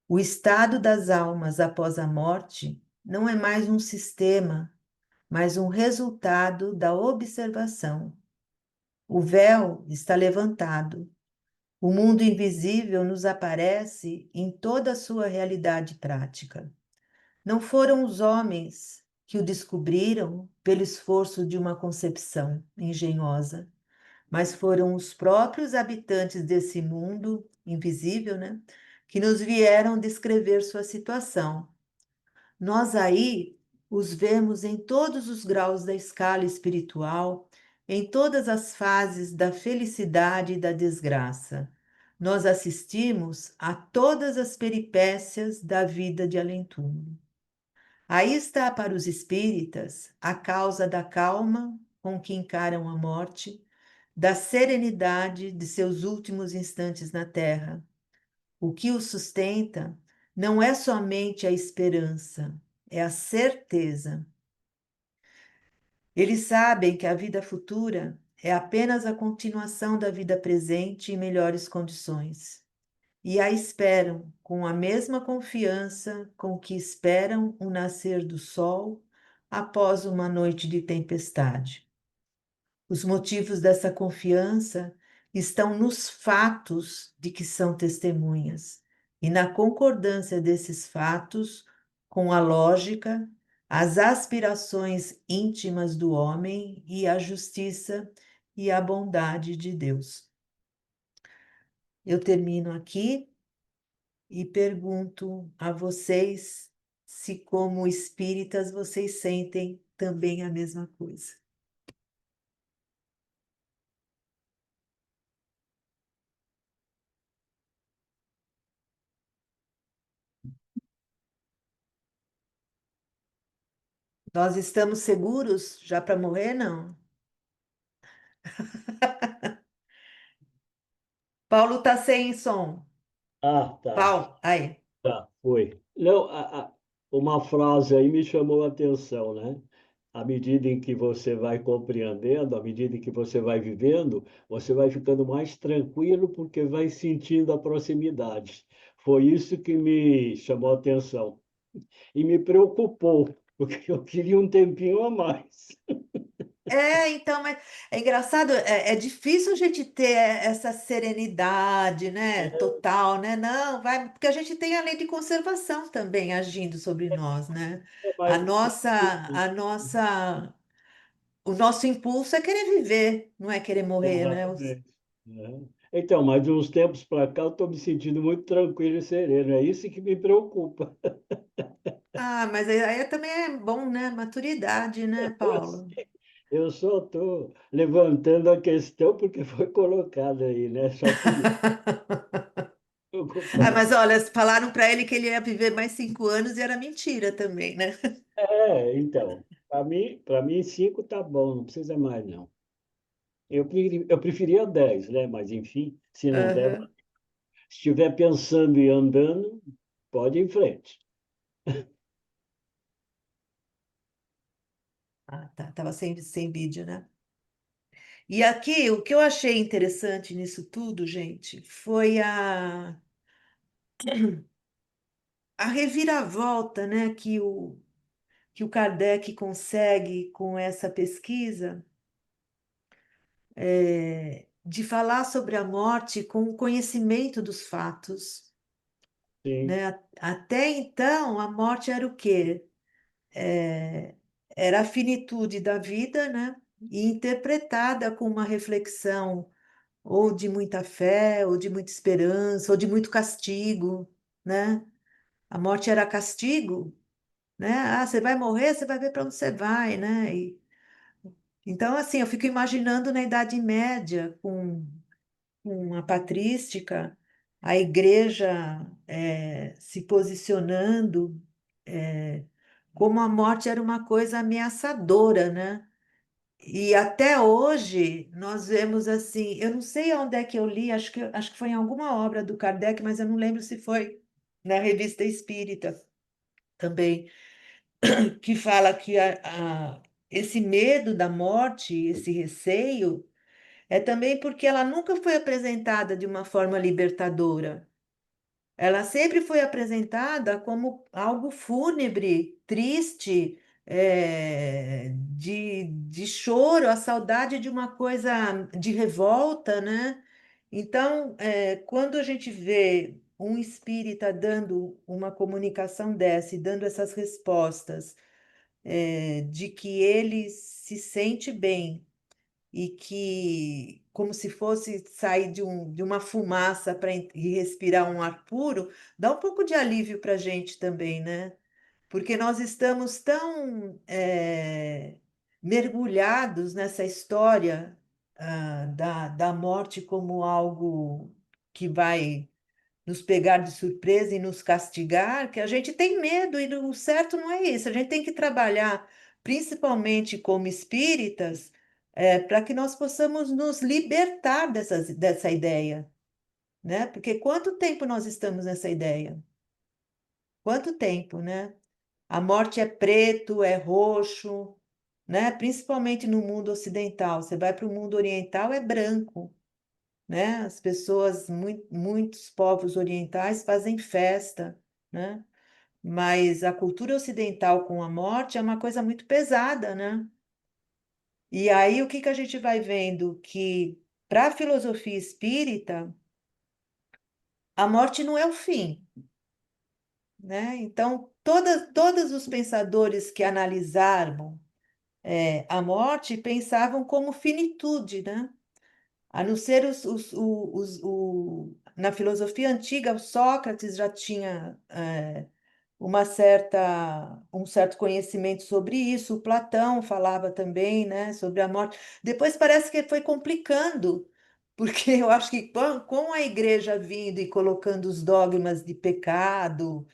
O estado das almas após a morte não é mais um sistema, mas um resultado da observação. O véu está levantado. O mundo invisível nos aparece em toda a sua realidade prática. Não foram os homens que o descobriram pelo esforço de uma concepção engenhosa, mas foram os próprios habitantes desse mundo invisível, né, que nos vieram descrever sua situação. Nós aí os vemos em todos os graus da escala espiritual, em todas as fases da felicidade e da desgraça. Nós assistimos a todas as peripécias da vida de além-túmulo. Aí está para os espíritas a causa da calma com que encaram a morte, da serenidade de seus últimos instantes na terra. O que os sustenta não é somente a esperança, é a certeza. Eles sabem que a vida futura é apenas a continuação da vida presente em melhores condições. e a esperam com a mesma confiança com que esperam o nascer do sol após uma noite de tempestade. Os motivos dessa confiança estão nos fatos de que são testemunhas e na concordância desses fatos com a lógica, as aspirações íntimas do homem e a justiça e a bondade de Deus. Eu termino aqui e pergunto a vocês se, como espíritas, vocês sentem também a mesma coisa. Nós estamos seguros já para morrer, não? Paulo tá sem som. Ah, tá, Paulo, aí. tá, foi. Não, uma frase aí me chamou a atenção, né? À medida em que você vai compreendendo, à medida em que você vai vivendo, você vai ficando mais tranquilo porque vai sentindo a proximidade. Foi isso que me chamou a atenção e me preocupou, porque eu queria um tempinho a mais. Então, mas é engraçado, é difícil a gente ter essa serenidade, né, total, né? Não, vai, porque a gente tem a lei de conservação também agindo sobre nós, né? A Mas, nossa, a nossa, o nosso impulso é querer viver, não é querer morrer, né? exatamente. Né? Então, mas de uns tempos para cá eu estou me sentindo muito tranquilo e sereno. É isso que me preocupa. Ah, mas aí também é bom, né? Maturidade, né, Eu Paulo? eu só estou levantando a questão porque foi colocada aí, né? Só queria Ah, preocupar. mas olha, falaram para ele que ele ia viver mais 5 anos e era mentira também, né? Então, para mim 5 tá bom, não precisa mais, não. Eu preferia 10, né? Mas, enfim, se não der, Aham. se estiver pensando e andando, pode ir em frente. Ah, tá. Tava sem vídeo, né? E aqui, o que eu achei interessante nisso tudo, gente, foi a reviravolta, né, que o Kardec consegue com essa pesquisa, de falar sobre a morte com o conhecimento dos fatos, Sim, né? Até então, a morte era o quê? É, era a finitude da vida, né? E interpretada com uma reflexão ou de muita fé, ou de muita esperança, ou de muito castigo, né? A morte era castigo, né? Ah, você vai morrer, você vai ver para onde você vai, né? Então, assim, eu fico imaginando na Idade Média, com a patrística, a igreja se posicionando, como a morte era uma coisa ameaçadora, né? E até hoje nós vemos assim, eu não sei onde é que eu li, acho que foi em alguma obra do Kardec, mas eu não lembro se foi na Revista Espírita também, que fala que esse medo da morte, esse receio, é também porque ela nunca foi apresentada de uma forma libertadora. Ela sempre foi apresentada como algo fúnebre, triste, de choro, a saudade de uma coisa de revolta, né? Então, quando a gente vê um espírita dando uma comunicação dessa e dando essas respostas, de que ele se sente bem e que, como se fosse sair de uma fumaça para e respirar um ar puro, dá um pouco de alívio para a gente também, né? Porque nós estamos tão mergulhados nessa história da morte como algo que vai nos pegar de surpresa e nos castigar, que a gente tem medo, e o certo não é isso. A gente tem que trabalhar, principalmente como espíritas, para que nós possamos nos libertar dessa ideia, né? Porque quanto tempo nós estamos nessa ideia? Quanto tempo, né? A morte é preto, é roxo, né? Principalmente no mundo ocidental. Você vai para o mundo oriental, é branco. né? As pessoas, muitos povos orientais fazem festa, né? Mas a cultura ocidental com a morte é uma coisa muito pesada, né? E aí o que que a gente vai vendo? Que para a filosofia espírita, a morte não é o fim, né? Então, todos os pensadores que analisaram a morte pensavam como finitude, né? A não ser na filosofia antiga, Sócrates já tinha um certo conhecimento sobre isso. O Platão falava também, né, sobre a morte. Depois parece que foi complicando, porque eu acho que com a igreja vindo e colocando os dogmas de pecado,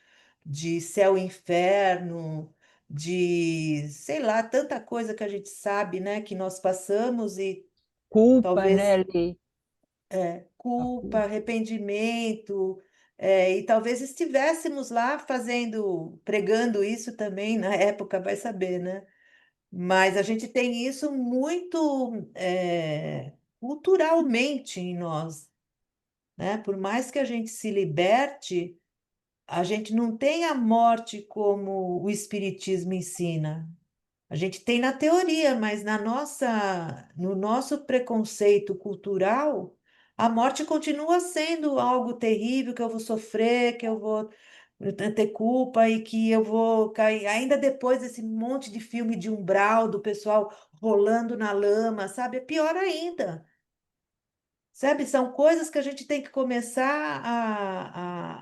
de céu e inferno, de, sei lá, tanta coisa que a gente sabe, né, que nós passamos e Culpa, né, talvez Lei? A culpa, culpa. arrependimento, e talvez estivéssemos lá fazendo, pregando isso também na época, vai saber, né? Mas a gente tem isso muito culturalmente em nós, né? Por mais que a gente se liberte, a gente não tem a morte como o Espiritismo ensina. A gente tem na teoria, mas no nosso preconceito cultural, a morte continua sendo algo terrível que eu vou sofrer, que eu vou ter culpa e que eu vou cair. Ainda depois desse monte de filme de umbral, do pessoal rolando na lama, sabe? É pior ainda. Sabe? São coisas que a gente tem que começar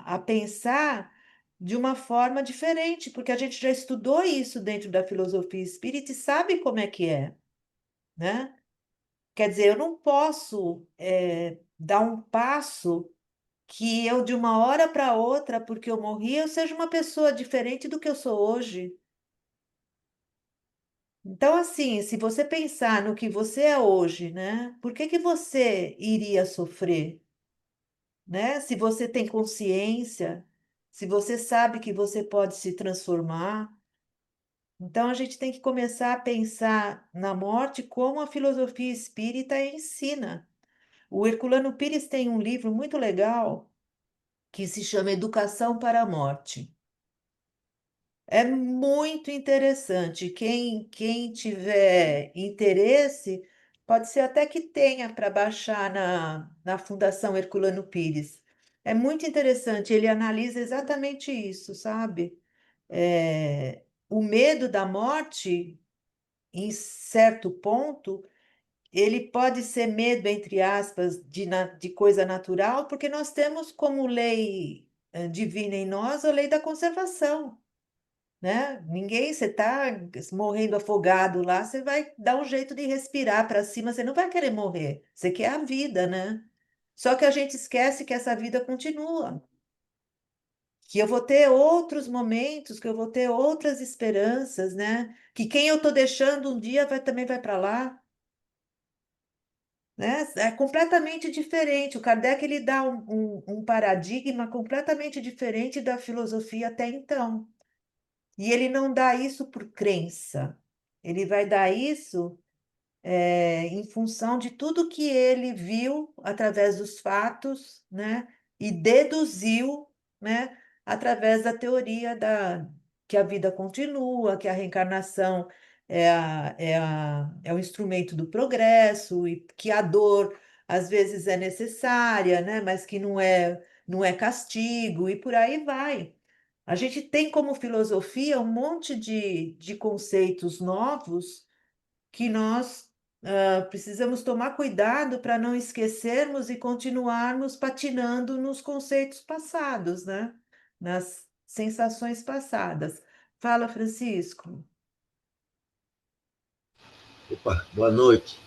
a pensar de uma forma diferente, porque a gente já estudou isso dentro da filosofia espírita e sabe como é que é, né? Quer dizer, eu não posso dar um passo que eu, de uma hora para outra, porque eu morri, eu seja uma pessoa diferente do que eu sou hoje. Então, assim, se você pensar no que você é hoje, né? Por que que você iria sofrer? Né? Se você tem consciência, se você sabe que você pode se transformar, então a gente tem que começar a pensar na morte como a filosofia espírita ensina. O Herculano Pires tem um livro muito legal que se chama Educação para a Morte. É muito interessante. Quem tiver interesse, pode ser até que tenha para baixar na Fundação Herculano Pires. É muito interessante. Ele analisa exatamente isso, sabe? O medo da morte, em certo ponto, ele pode ser medo, entre aspas, de coisa natural, porque nós temos como lei, divina em nós a lei da conservação, né? Ninguém, você tá morrendo afogado lá, você vai dar um jeito de respirar para cima, você não vai querer morrer. Você quer a vida, né? Só que a gente esquece que essa vida continua, que eu vou ter outros momentos, que eu vou ter outras esperanças, né? Que quem eu tô deixando um dia também vai para lá, né? É completamente diferente. O Kardec ele dá um paradigma completamente diferente da filosofia até então. E ele não dá isso por crença. Ele vai dar isso em função de tudo que ele viu através dos fatos, né? E deduziu, né? Através da teoria que a vida continua, que a reencarnação é o instrumento do progresso e que a dor às vezes é necessária, né? Mas que não é castigo e por aí vai. A gente tem como filosofia um monte de conceitos novos que nós precisamos tomar cuidado para não esquecermos e continuarmos patinando nos conceitos passados, né? Nas sensações passadas. Fala, Francisco. Opa, boa noite,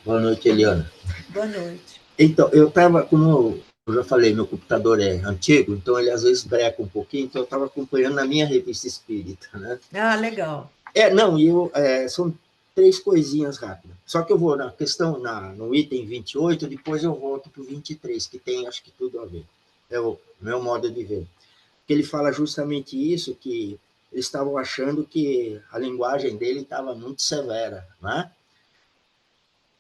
Eliana. Boa noite. Então, eu estava, como eu já falei, meu computador é antigo, então ele às vezes breca um pouquinho, então eu estava acompanhando na minha revista espírita, né? Ah, legal. Não, são três coisinhas rápidas. Só que eu vou na questão, no item 28, depois eu volto para o 23, que tem, acho que tudo a ver. É o meu modo de ver. Porque ele fala justamente isso, que eles estavam achando que a linguagem dele estava muito severa, né?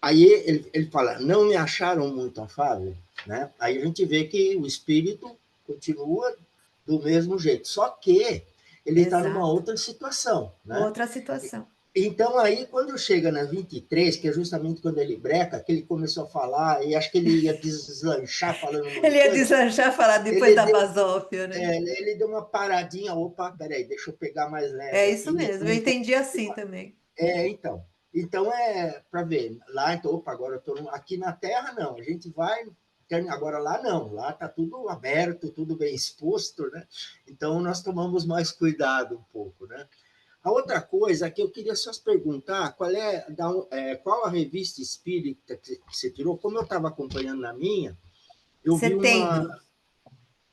Aí ele fala, não me acharam muito afável, né? Aí a gente vê que o espírito continua do mesmo jeito, só que ele está numa Exato. outra situação, né? Outra situação. Então, aí, quando chega na 23, que é justamente quando ele breca, que ele começou a falar, e acho que ele ia deslanchar falando um monte de Ele ia coisa, deslanchar falar depois ele da deu, basófia, né? ele deu uma paradinha, opa, peraí, deixa eu pegar mais É leve isso aqui, mesmo, eu entendi assim também. então. Então, para ver, lá, então, opa, agora eu estou aqui na Terra, não, a gente vai, agora lá não, lá está tudo aberto, tudo bem exposto, né? Então, nós tomamos mais cuidado um pouco, né? A outra coisa que eu queria só perguntar, qual a revista espírita que você tirou? Como eu estava acompanhando na minha, eu vi uma... Setembro.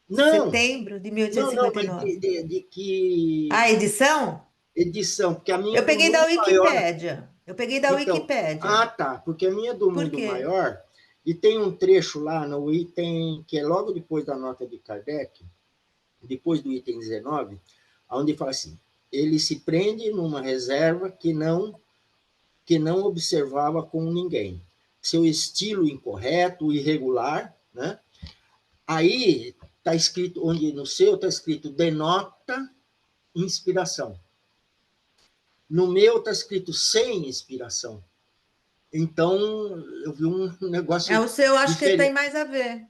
Não, Setembro de não, mas 1859. de que A edição? edição? Porque a minha Eu é do peguei da Mundo Maior. Wikipédia. Eu peguei da Então, Wikipédia. tá, porque a minha é do Por Mundo quê? Maior, e tem um trecho lá no item, que é logo depois da nota de Kardec, depois do item 19, onde fala assim, ele se prende numa reserva que não observava com ninguém. Seu estilo incorreto, irregular, né? Aí está escrito, onde no seu está escrito denota inspiração. No meu está escrito sem inspiração. Então, eu vi um É, negócio o seu acho que tem diferente. mais a ver,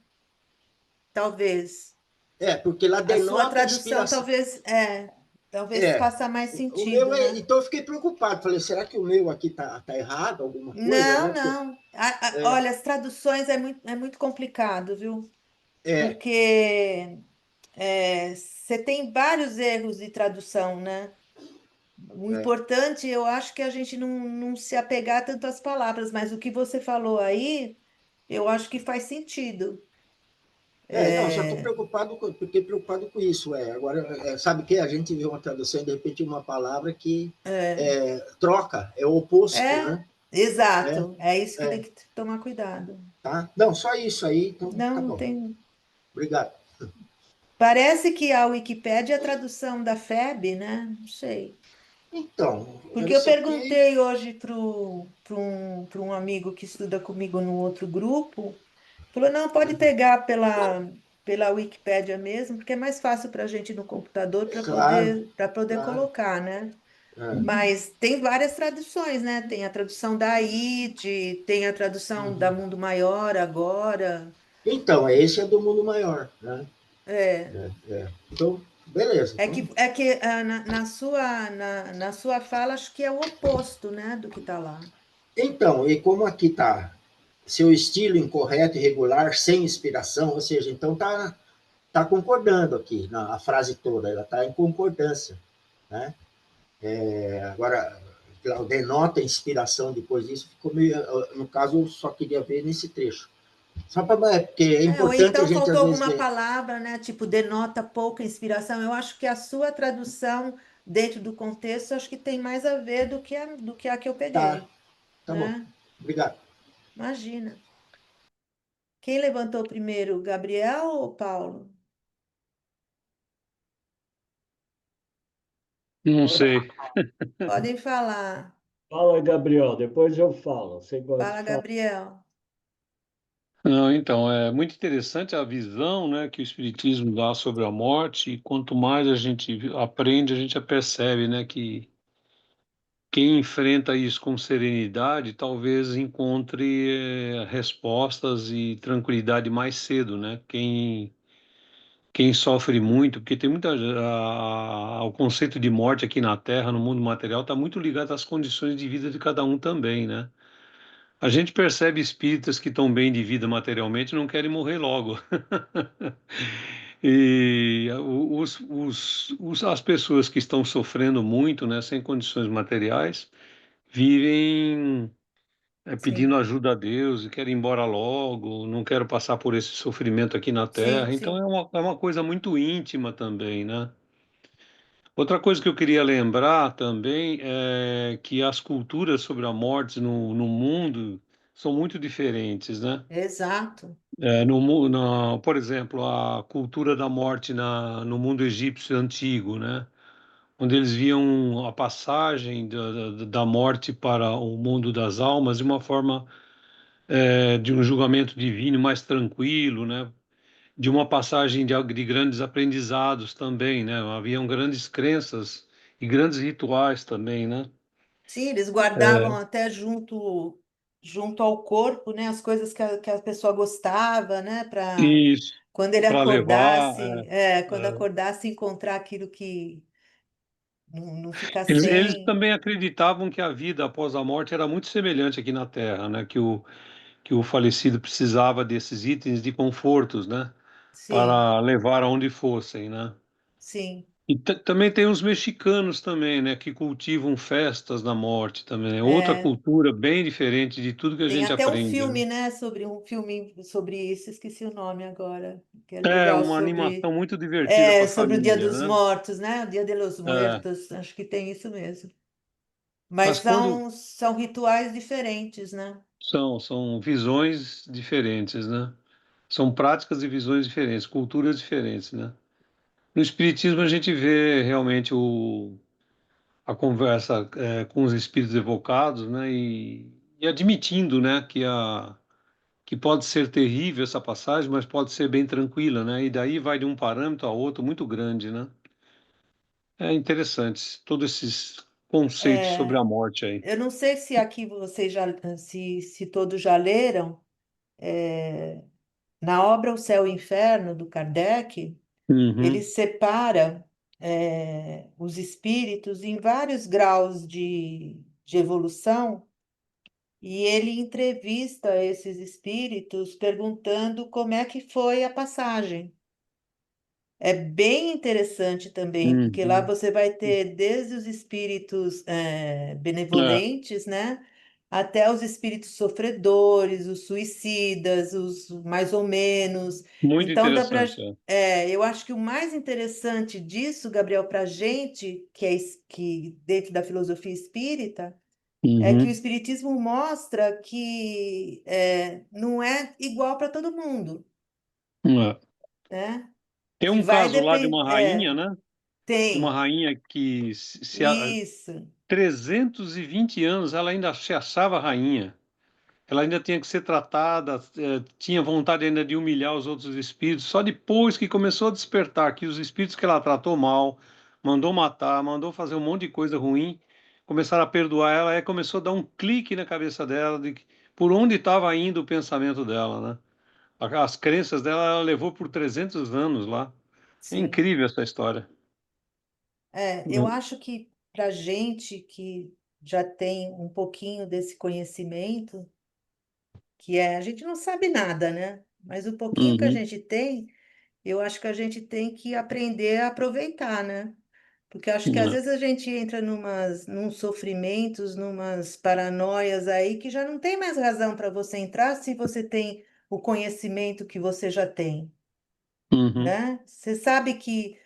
talvez. Porque lá A sua denota tradução inspiração. talvez faça mais O meu sentido, é. né? Então, eu fiquei preocupado. Falei, será que o meu aqui tá errado, alguma coisa, Não, né? não. Olha, as traduções é muito complicado, viu? É, Porque você tem vários erros de tradução, né? O é. importante, eu acho que a gente não se apegar tanto às palavras, mas o que você falou aí, eu acho que faz sentido. Não, só É, fiquei preocupado com isso. Agora, sabe o que? A gente vê uma tradução e de repente uma palavra que é, troca, é o oposto, é, né? É, exato. É isso que tem é, que tomar cuidado. tá? Não, só isso aí, então tá Não bom. tem. Obrigado. Parece que a Wikipédia é a tradução da FEB, né? Não sei. Então, Porque eu eu sei que. perguntei hoje para um amigo que estuda comigo no outro grupo, falou, não, pode pegar pela Wikipédia mesmo, porque é mais fácil para a gente no computador Claro, para poder claro. colocar, né? É. Mas tem várias traduções, né? Tem a tradução da ID, tem a tradução da Mundo Maior agora. Então, esse é do mundo maior, né? É, Então, beleza. na sua fala, acho que é o oposto, né, do que está lá. Então, e como aqui está seu estilo incorreto, irregular, sem inspiração, ou seja, então tá concordando aqui na frase toda, ela está em concordância, né? Agora, denota inspiração depois disso, ficou meio, no caso, eu só queria ver nesse trecho. Só para, porque é Ou importante a então gente faltou às vezes alguma ver. palavra, né? Tipo, denota pouca inspiração. Eu acho que a sua tradução, dentro do contexto, acho que tem mais a ver do que a que eu Tá, peguei, tá bom. né? Obrigado. Imagina. Quem levantou primeiro, Gabriel ou Paulo? Não sei. Podem falar. Fala, Gabriel, depois eu falo. Você gosta de Fala, falar? Gabriel. Não, então, é muito interessante a visão, né, que o Espiritismo dá sobre a morte, e quanto mais a gente aprende, a gente já percebe, né, que quem enfrenta isso com serenidade talvez encontre respostas e tranquilidade mais cedo, né? Quem sofre muito, porque tem o conceito de morte aqui na Terra, no mundo material, está muito ligado às condições de vida de cada um também, né? A gente percebe espíritas que estão bem de vida materialmente e não querem morrer logo. E as pessoas que estão sofrendo muito, né, sem condições materiais, vivem pedindo Sim, ajuda a Deus e querem ir embora logo, não quero passar por esse sofrimento aqui na sim, Terra. Então sim. é uma coisa muito íntima também, né? Outra coisa que eu queria lembrar também é que as culturas sobre a morte no mundo são muito diferentes, né? Exato. Por exemplo, a cultura da morte no mundo egípcio antigo, né? Onde eles viam a passagem da morte para o mundo das almas de uma forma de um julgamento divino mais tranquilo, né? De uma passagem de grandes aprendizados também, né? Haviam grandes crenças e grandes rituais também, né? Sim, eles guardavam até junto ao corpo, né, as coisas que a pessoa gostava, né, para Isso, quando ele para levar. acordasse, quando É. acordasse encontrar aquilo que não ficar Eles sem. também acreditavam que a vida após a morte era muito semelhante aqui na Terra, né? Que o falecido precisava desses itens de confortos, né? Sim, Para levar aonde fossem, né? sim. E também tem os mexicanos também, né? Que cultivam festas da morte também. É outra É, cultura bem diferente de tudo que a tem gente até um aprende, né? filme, né, sobre um filme sobre isso, esqueci o nome agora, que é É legal uma animação sobre muito divertida para a sobre o Dia família, dos né? Mortos, né? O Dia de los É, Muertos, acho que tem isso mesmo. mas Mas quando são rituais diferentes, né? são visões diferentes, né? São práticas e visões diferentes, culturas diferentes, né? No Espiritismo a gente vê realmente a conversa com os espíritos evocados, né? E admitindo, né? Que pode ser terrível essa passagem, mas pode ser bem tranquila, né? E daí vai de um parâmetro a outro muito grande, né? É interessante, todos esses conceitos sobre É, a morte aí. eu não sei se aqui vocês já, se todos já leram, na obra O Céu e o Inferno, do Kardec, ele Uhum, separa, os espíritos em vários graus de evolução e ele entrevista esses espíritos perguntando como é que foi a passagem. É bem interessante também, porque lá uhum. você vai ter desde os espíritos É, benevolentes, né, até os espíritos sofredores, os suicidas, os mais ou menos. muito Então dá para, interessante. É. eu acho que o mais interessante disso, Gabriel, para a gente que que dentro da filosofia espírita é que o Uhum, espiritismo mostra que não é igual para todo mundo, é. né? Tem Que um vai caso lá de depender. uma rainha, né? De uma Tem. rainha que há Isso, 320 anos ela ainda se achava rainha. Ela ainda tinha que ser tratada, tinha vontade ainda de humilhar os outros espíritos. Só depois que começou a despertar que os espíritos que ela tratou mal, mandou matar, mandou fazer um monte de coisa ruim, começaram a perdoar ela, aí começou a dar um clique na cabeça dela de por onde estava indo o pensamento dela, né? As crenças dela ela levou por 300 anos lá. É sim. incrível essa história. Eu acho que para gente que já tem um pouquinho desse conhecimento, a gente não sabe nada, né? Mas o pouquinho que a Uhum, gente tem, eu acho que a gente tem que aprender a aproveitar, né? Porque eu acho que às é, vezes a gente entra num sofrimentos, numas paranoias aí que já não tem mais razão para você entrar se você tem o conhecimento que você já tem, uhum, né? Você sabe que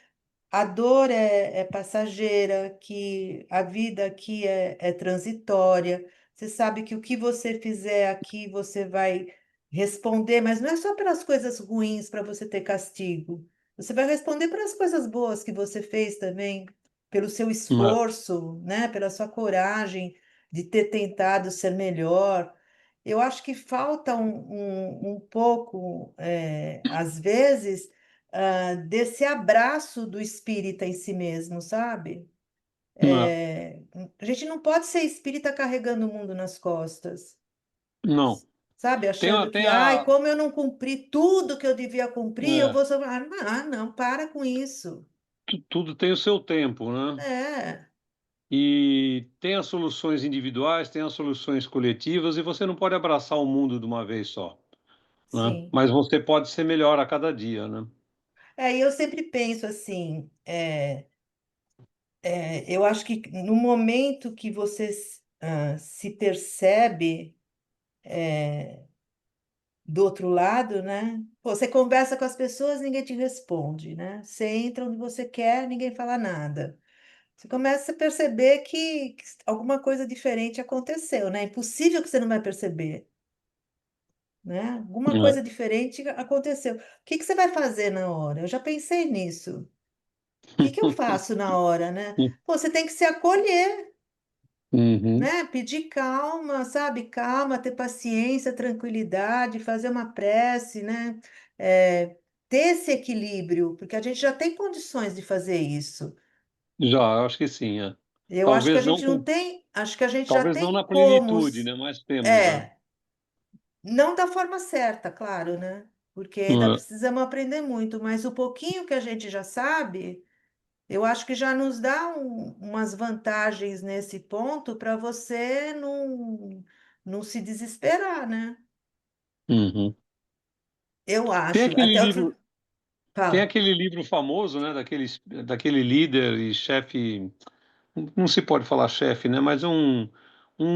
a dor é passageira, que a vida aqui é transitória. Você sabe que o que você fizer aqui você vai responder, mas não é só pelas coisas ruins para você ter castigo. Você vai responder pelas coisas boas que você fez também, pelo seu é, esforço, né? Pela sua coragem de ter tentado ser melhor. Eu acho que falta um pouco, às vezes desse abraço do espírita em si mesmo, sabe? é. A gente não pode ser espírita carregando o mundo nas costas, Não. sabe? Tem, Achando tem que, ai, a. como eu não cumpri tudo que eu devia cumprir, eu É, vou sobre. Não, para com isso. tudo tem o seu tempo, né? É, E tem as soluções individuais, tem as soluções coletivas, e você não pode abraçar o mundo de uma vez só, né? sim. Mas você pode ser melhor a cada dia, né? E eu sempre penso assim, eu acho que no momento que você se percebe do outro lado, né? Pô, você conversa com as pessoas, ninguém te responde, né? Você entra onde você quer, ninguém fala nada. Você começa a perceber que alguma coisa diferente aconteceu, né? É impossível que você não vai perceber, né? Alguma É. coisa diferente aconteceu. O que que você vai fazer na hora? Eu já pensei nisso. O que que eu faço na hora, né? Pô, você tem que se acolher. Uhum. né? Pedir calma, sabe? Calma, ter paciência, tranquilidade, fazer uma prece, né? É, ter esse equilíbrio, porque a gente já tem condições de fazer isso. Já, eu acho que sim, é. Eu acho que a Talvez gente não, não tem, acho que a gente já talvez não tem na como, plenitude, né? Mas temos, é. é, não da forma certa, claro, né? Porque ainda É. precisamos aprender muito, mas o pouquinho que a gente já sabe, eu acho que já nos dá umas vantagens nesse ponto para você não se desesperar, né? Uhum. Eu Tem acho. aquele Até outro. livro, tem Fala. aquele livro famoso, né? Daquele líder e chefe, não se pode falar chefe, né? Mas um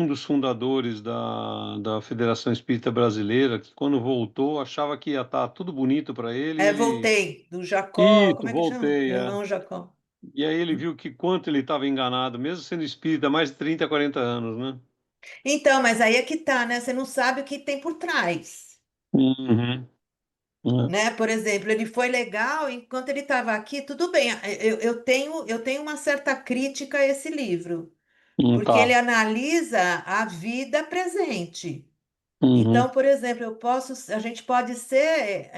dos fundadores da Federação Espírita Brasileira, que quando voltou achava que ia estar tudo bonito para ele, É, ele voltei, do Jacó. isso, Como é que chama? voltei, é. Irmão Jacó. E aí ele viu que quanto ele estava enganado, mesmo sendo espírita há mais de 30, 40 anos, né? Então, mas aí é que tá, né? Você não sabe o que tem por trás. Uhum. É. Né? Por exemplo, ele foi legal enquanto ele estava aqui, tudo bem. Eu tenho uma certa crítica a esse livro, porque ele Tá. analisa a vida presente. Então, Uhum. por exemplo, a gente pode ser,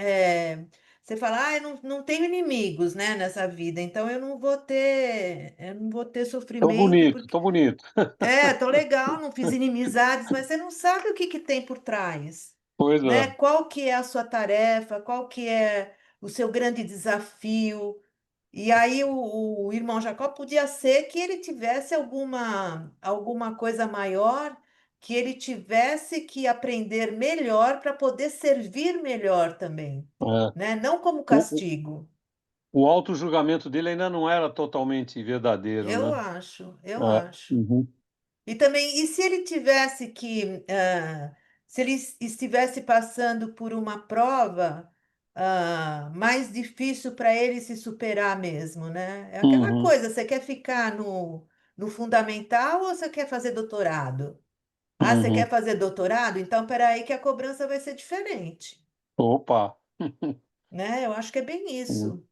você fala, eu não tenho inimigos, né, nessa vida, então eu não vou ter Tô sofrimento, bonito, porque, tô bonito. tô legal, não fiz inimizades, mas você não sabe o que que tem por trás, Pois né? é. Qual que é a sua tarefa, qual que é o seu grande desafio, e aí o irmão Jacó podia ser que ele tivesse alguma coisa maior, que ele tivesse que aprender melhor para poder servir melhor também, É. né? Não como O, castigo. o auto-julgamento dele ainda não era totalmente verdadeiro, Eu né? acho, eu É. acho. Uhum. E também, e se ele tivesse que, se ele estivesse passando por uma prova, mais difícil para ele se superar mesmo, né? É aquela Uhum. coisa, você quer ficar no fundamental ou você quer fazer doutorado? Ah, você quer Uhum. fazer doutorado? Então, peraí que a cobrança vai ser diferente, Opa. né? Eu acho que é bem Uhum. isso.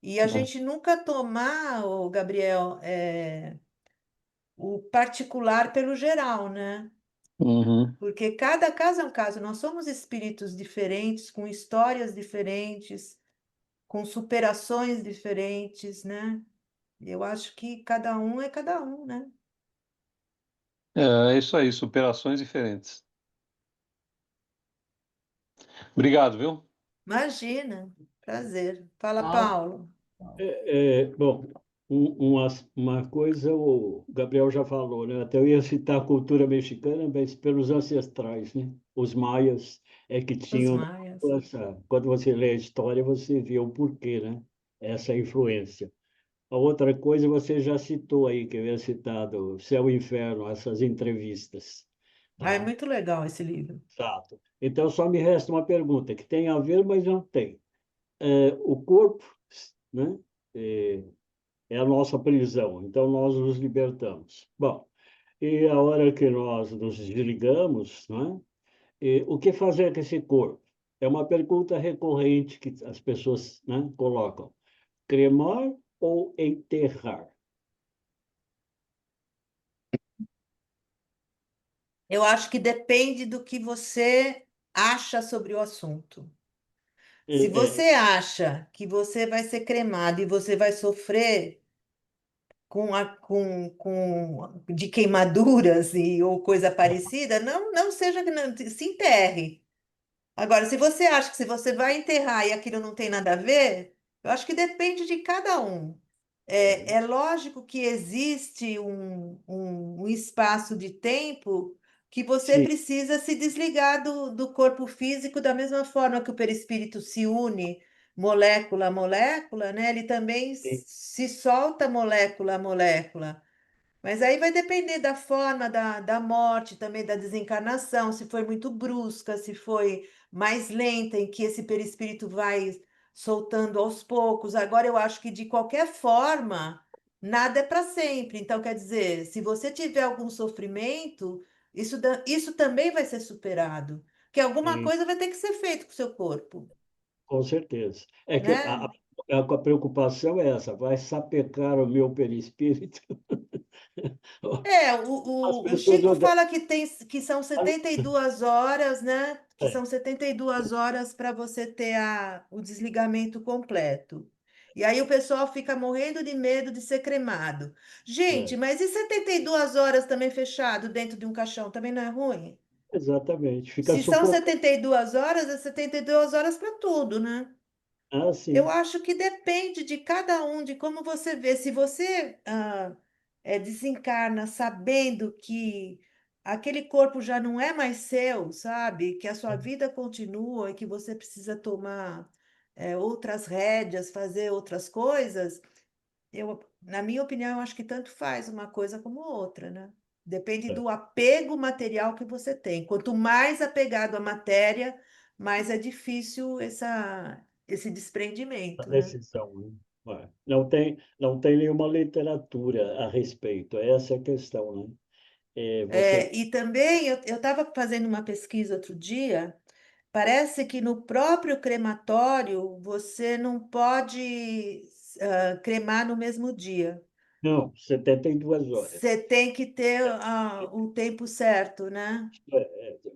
E a É. gente nunca tomar, ô Gabriel, o particular pelo geral, né? Uhum. Porque cada caso é um caso. Nós somos espíritos diferentes, com histórias diferentes, com superações diferentes, né? Eu acho que cada um é cada um, né? É isso aí, superações diferentes. Obrigado, viu? Imagina, prazer. Fala, Ah, Paulo. bom, uma coisa o Gabriel já falou, né? Até eu ia citar a cultura mexicana, mas pelos ancestrais, né? Os maias é que Os tinham maias. quando você lê a história, você vê o porquê, né? Essa influência. A outra coisa você já citou aí, que eu ia citar do Céu e Inferno, essas entrevistas, Ah, é tá? muito legal esse livro. Exato. Então, só me resta uma pergunta, que tem a ver, mas não tem. O corpo, né? É, é a nossa prisão, então nós nos libertamos. Bom, e a hora que nós nos desligamos, né? O que fazer com esse corpo? É uma pergunta recorrente que as pessoas, né, colocam. Cremar ou enterrar? Eu acho que depende do que você acha sobre o assunto. Se É, você acha que você vai ser cremado e você vai sofrer de queimaduras ou coisa parecida, não seja que não, se enterre. Agora, se você acha que se você vai enterrar e aquilo não tem nada a ver, eu acho que depende de cada um. É lógico que existe um espaço de tempo que você sim, precisa se desligar do corpo físico da mesma forma que o perispírito se une molécula a molécula, né? Ele também sim, se solta molécula a molécula. Mas aí vai depender da forma da morte, também da desencarnação, se foi muito brusca, se foi mais lenta, em que esse perispírito vai soltando aos poucos. Agora, eu acho que de qualquer forma, nada é para sempre. Então, quer dizer, se você tiver algum sofrimento, isso também vai ser superado. Porque alguma sim, coisa vai ter que ser feito com o seu corpo, com certeza. É que né? a preocupação é essa, vai sapecar o meu perispírito? As O pessoas Chico odeiam. fala que são 72 horas, né? Que É, são 72 horas para você ter o desligamento completo. E aí o pessoal fica morrendo de medo de ser cremado. Gente, é, mas e 72 horas também fechado dentro de um caixão? Também não é ruim? exatamente, fica Se são sufocado. 72 horas, é 72 horas para tudo, né? Ah, Eu sim. acho que depende de cada um, de como você vê. Se você desencarna sabendo que aquele corpo já não é mais seu, sabe? Que a sua vida continua e que você precisa tomar outras rédeas, fazer outras coisas, na minha opinião, eu acho que tanto faz uma coisa como outra, né? Depende É, do apego material que você tem. Quanto mais apegado à matéria, mais é difícil esse a desprendimento, né? decisão, né? Não tem nenhuma literatura a respeito, essa é a questão, né? Você, E também eu estava fazendo uma pesquisa outro dia, parece que no próprio crematório você não pode cremar no mesmo dia. não, 72 horas. Você tem que ter o tempo certo, né?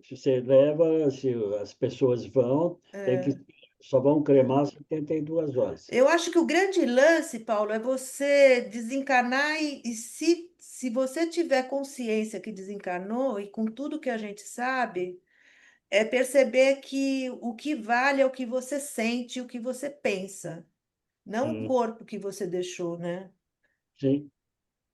Você leva, se as pessoas vão, É. só vão cremar 72 horas. Eu acho que o grande lance, Paulo, é você desencarnar e se você tiver consciência que desencarnou e com tudo que a gente sabe, é perceber que o que vale é o que você sente, o que você pensa, não o Hum, corpo que você deixou, né? sim,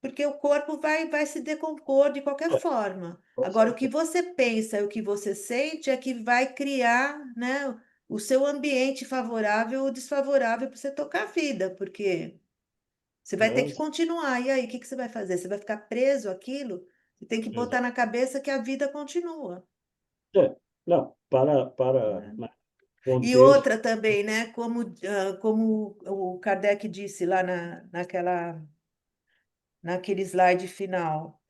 Porque o corpo vai se decompor de qualquer é, forma. com Agora, o que certeza. você pensa e o que você sente é que vai criar, né, o seu ambiente favorável ou desfavorável para você tocar a vida, porque você vai ter Não, que continuar. E aí, o que que você vai fazer? Você vai ficar preso àquilo? Você tem que botar exato. na cabeça que a vida continua, Não, para né? E contexto, outra também, né? Como o Kardec disse lá naquele slide final,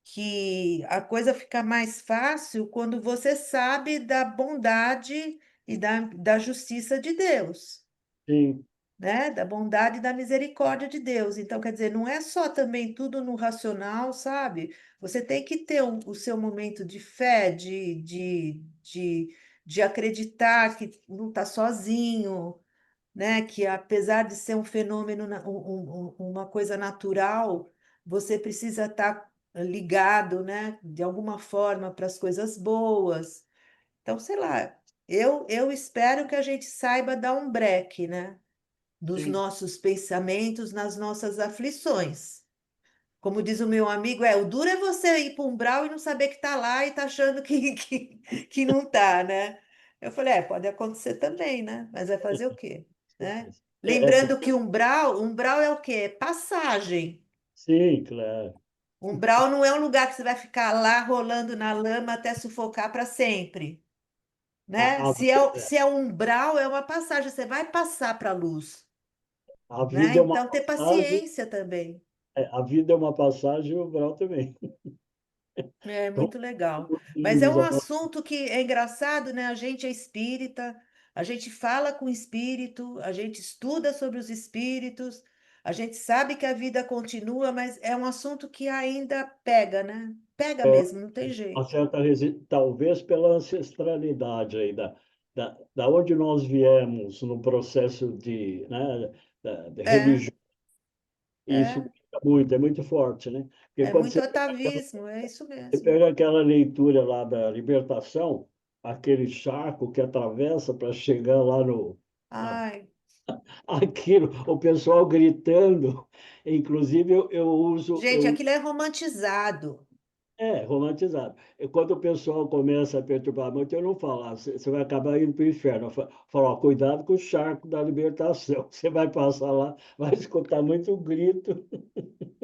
que a coisa fica mais fácil quando você sabe da bondade e da justiça de Deus, sim, né? Da bondade e da misericórdia de Deus. Então, quer dizer, não é só também tudo no racional, sabe? Você tem que ter o seu momento de fé, de acreditar que não está sozinho, né? Que apesar de ser um fenômeno, uma coisa natural, você precisa estar ligado, né? De alguma forma para as coisas boas. Então, sei lá, eu espero que a gente saiba dar um break, né? Dos sim. nossos pensamentos nas nossas aflições. Como diz o meu amigo, o duro é você ir para um umbral e não saber que está lá e tá achando que não está, né? Eu falei, pode acontecer também, né? Mas vai fazer o quê? Né? Certeza. Lembrando que umbral é o quê? É passagem. Sim, claro. Umbral não é um lugar que você vai ficar lá rolando na lama até sufocar para sempre, né? A, a, Se é um umbral, é uma passagem, você vai passar para a luz, a né? vida é uma Então, ter passagem, paciência também. a vida é uma passagem e o grau também. É Então, muito legal. Mas é diz um a palavra, assunto que é engraçado, né? A gente é espírita, a gente fala com o espírito, a gente estuda sobre os espíritos, a gente sabe que a vida continua, mas é um assunto que ainda pega, né? Pega mesmo, não tem uma jeito. certa talvez pela ancestralidade aí, da onde nós viemos no processo de É, religião. Isso é, é muito forte, né? Porque é quando muito atavismo, é isso você mesmo. pega aquela leitura lá da libertação, aquele charco que atravessa para chegar lá na, Ai, aquilo, o pessoal gritando. Inclusive, eu uso, gente, aquilo é romantizado. romantizado. E quando o pessoal começa a perturbar muito, eu não falo, você vai acabar indo para o inferno. Eu falo, ó, cuidado com o charco da libertação. Você vai passar lá, vai escutar muito grito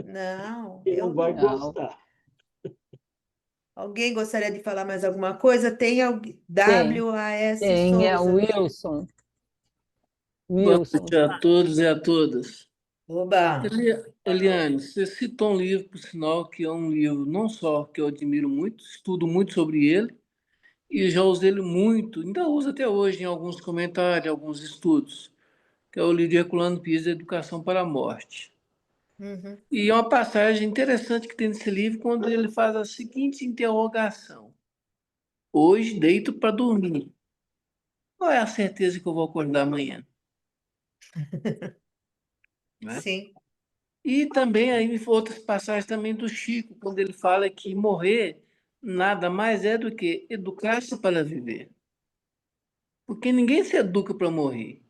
Não, e eu não vai não. Não, gostar. Alguém gostaria de falar mais alguma coisa? Tem tem, WAS tem, é o Souza. Wilson, Boa Wilson. noite a todos e a todas. Oba! Eliane, você citou um livro, por sinal, que é um livro não só que eu admiro muito, estudo muito sobre ele, e já usei ele muito, ainda uso até hoje em alguns comentários, alguns estudos, que é o livro de Herculano Pires, Educação para a Morte. Uhum. E é uma passagem interessante que tem nesse livro, quando ele faz a seguinte interrogação: hoje deito para dormir. Qual é a certeza que eu vou acordar amanhã? Né? Sim. E também aí outras passagens também do Chico, quando ele fala que morrer nada mais é do que educar-se para viver. Porque ninguém se educa para morrer.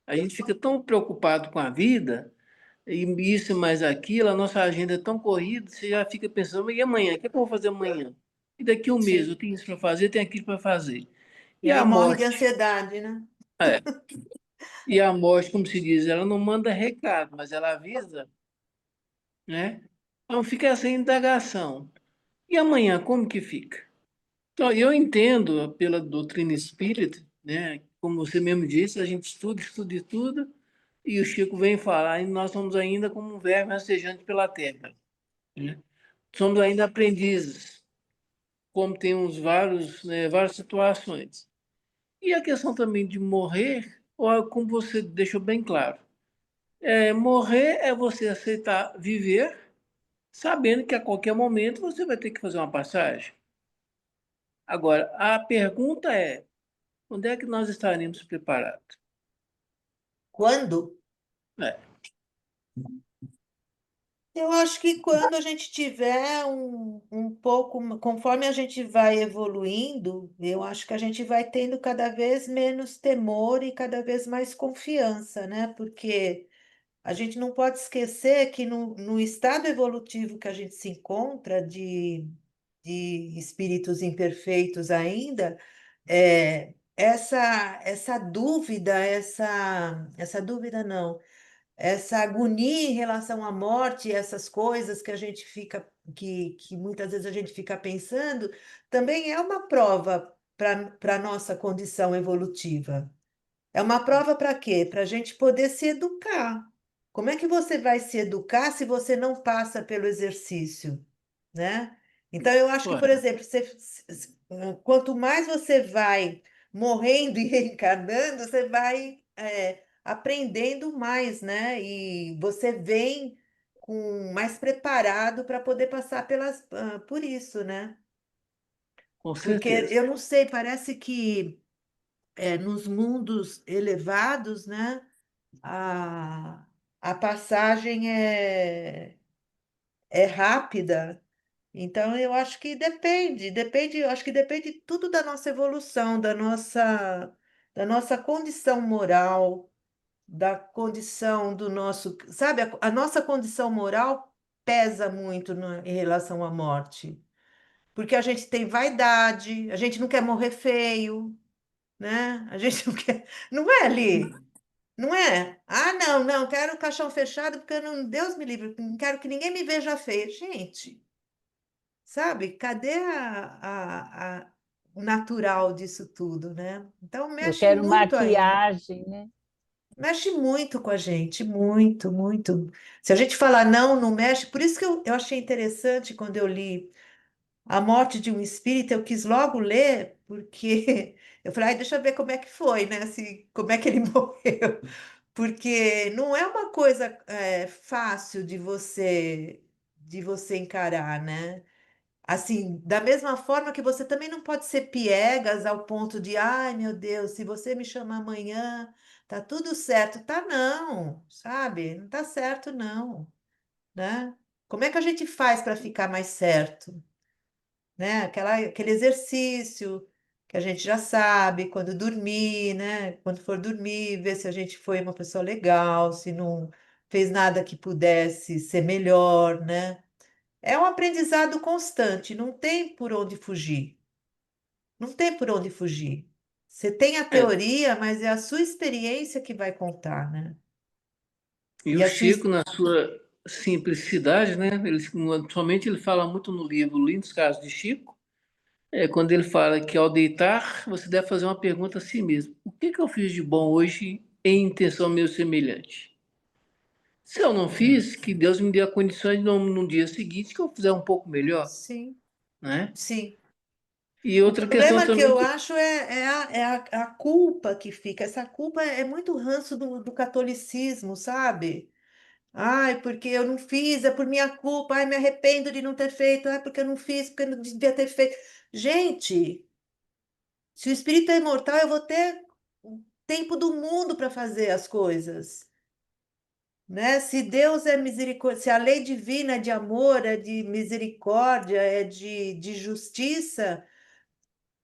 A gente fica tão preocupado com a vida, e isso mais aquilo, a nossa agenda é tão corrida, você já fica pensando, e amanhã? O que é que eu vou fazer amanhã? E daqui a um mês, eu Sim. tenho isso para fazer, tenho aquilo para fazer. E E aí a morre de morte? ansiedade, né? É. E a morte, como se diz, ela não manda recado, mas ela avisa, né? Então fica essa indagação. E amanhã, como que fica? Então, eu entendo pela doutrina espírita, né? Como você mesmo disse, a gente estuda, estuda, estuda, e o Chico vem falar, e nós somos ainda como um verme rastejante pela terra, né? Somos ainda aprendizes, como temos vários, né, várias situações. E a questão também de morrer, ou como você deixou bem claro, morrer é você aceitar viver, sabendo que a qualquer momento você vai ter que fazer uma passagem. Agora, a pergunta é: onde é que nós estaremos preparados? Quando? É, Eu acho que quando a gente tiver um pouco, conforme a gente vai evoluindo, eu acho que a gente vai tendo cada vez menos temor e cada vez mais confiança, né? Porque a gente não pode esquecer que no estado evolutivo que a gente se encontra, de espíritos imperfeitos ainda, essa dúvida, essa dúvida não, essa agonia em relação à morte, essas coisas que a gente fica, que muitas vezes a gente fica pensando, também é uma prova para a nossa condição evolutiva. É uma prova para quê? Para a gente poder se educar. Como é que você vai se educar se você não passa pelo exercício, né? Então, eu acho que, ué, por exemplo, quanto mais você vai morrendo e reencarnando, você vai aprendendo mais, né? E você vem mais preparado para poder passar por isso, né? com Porque certeza. eu não sei, parece que nos mundos elevados, né? A, a passagem é rápida. Então, eu acho que eu acho que depende tudo da nossa evolução, da nossa condição moral, da condição do nosso, sabe, a nossa condição moral pesa muito em relação à morte, porque a gente tem vaidade, a gente não quer morrer feio, né? A gente não quer, não é ali? Não é? Ah, não, não, quero o caixão fechado porque eu não, Deus me livre, não quero que ninguém me veja feia. Gente, sabe? Cadê o natural disso tudo, né? Então Eu quero mexe muito com a gente, muito, muito. Se a gente falar não, não mexe. Por isso que eu achei interessante quando eu li A Morte de um Espírito, eu quis logo ler, porque eu falei, ai, deixa eu ver como é que foi, né? Como é que ele morreu. Porque não é uma coisa fácil de você encarar, né? Assim, da mesma forma que você também não pode ser piegas ao ponto de, ai, meu Deus, se você me chamar amanhã, tá tudo certo. Tá não, sabe? Não tá certo não, né? Como é que a gente faz para ficar mais certo, né? Aquele exercício que a gente já sabe, quando dormir, né? Quando for dormir, ver se a gente foi uma pessoa legal, se não fez nada que pudesse ser melhor, né? É um aprendizado constante, não tem por onde fugir. Não tem por onde fugir. Você tem a É, teoria, mas é a sua experiência que vai contar, né? e E o a sua. Chico, na sua simplicidade, né? Somente ele fala muito no livro Lindos Casos de Chico, quando ele fala que ao deitar, você deve fazer uma pergunta a si mesmo: o que que eu fiz de bom hoje em intenção meu semelhante? Se eu não É, fiz, que Deus me dê a condição de no dia seguinte que eu fizer um pouco melhor, sim, né? sim. E O outra questão problema que também eu que acho é a culpa que fica. Essa culpa é muito ranço do catolicismo, sabe? Ai, porque eu não fiz, é por minha culpa. Ai, me arrependo de não ter feito. Ai, porque eu não fiz, porque eu não devia ter feito. Gente, se o espírito é imortal, eu vou ter o tempo do mundo para fazer as coisas, né? Se Deus é misericórdia, se a lei divina é de amor, é de misericórdia, é de justiça,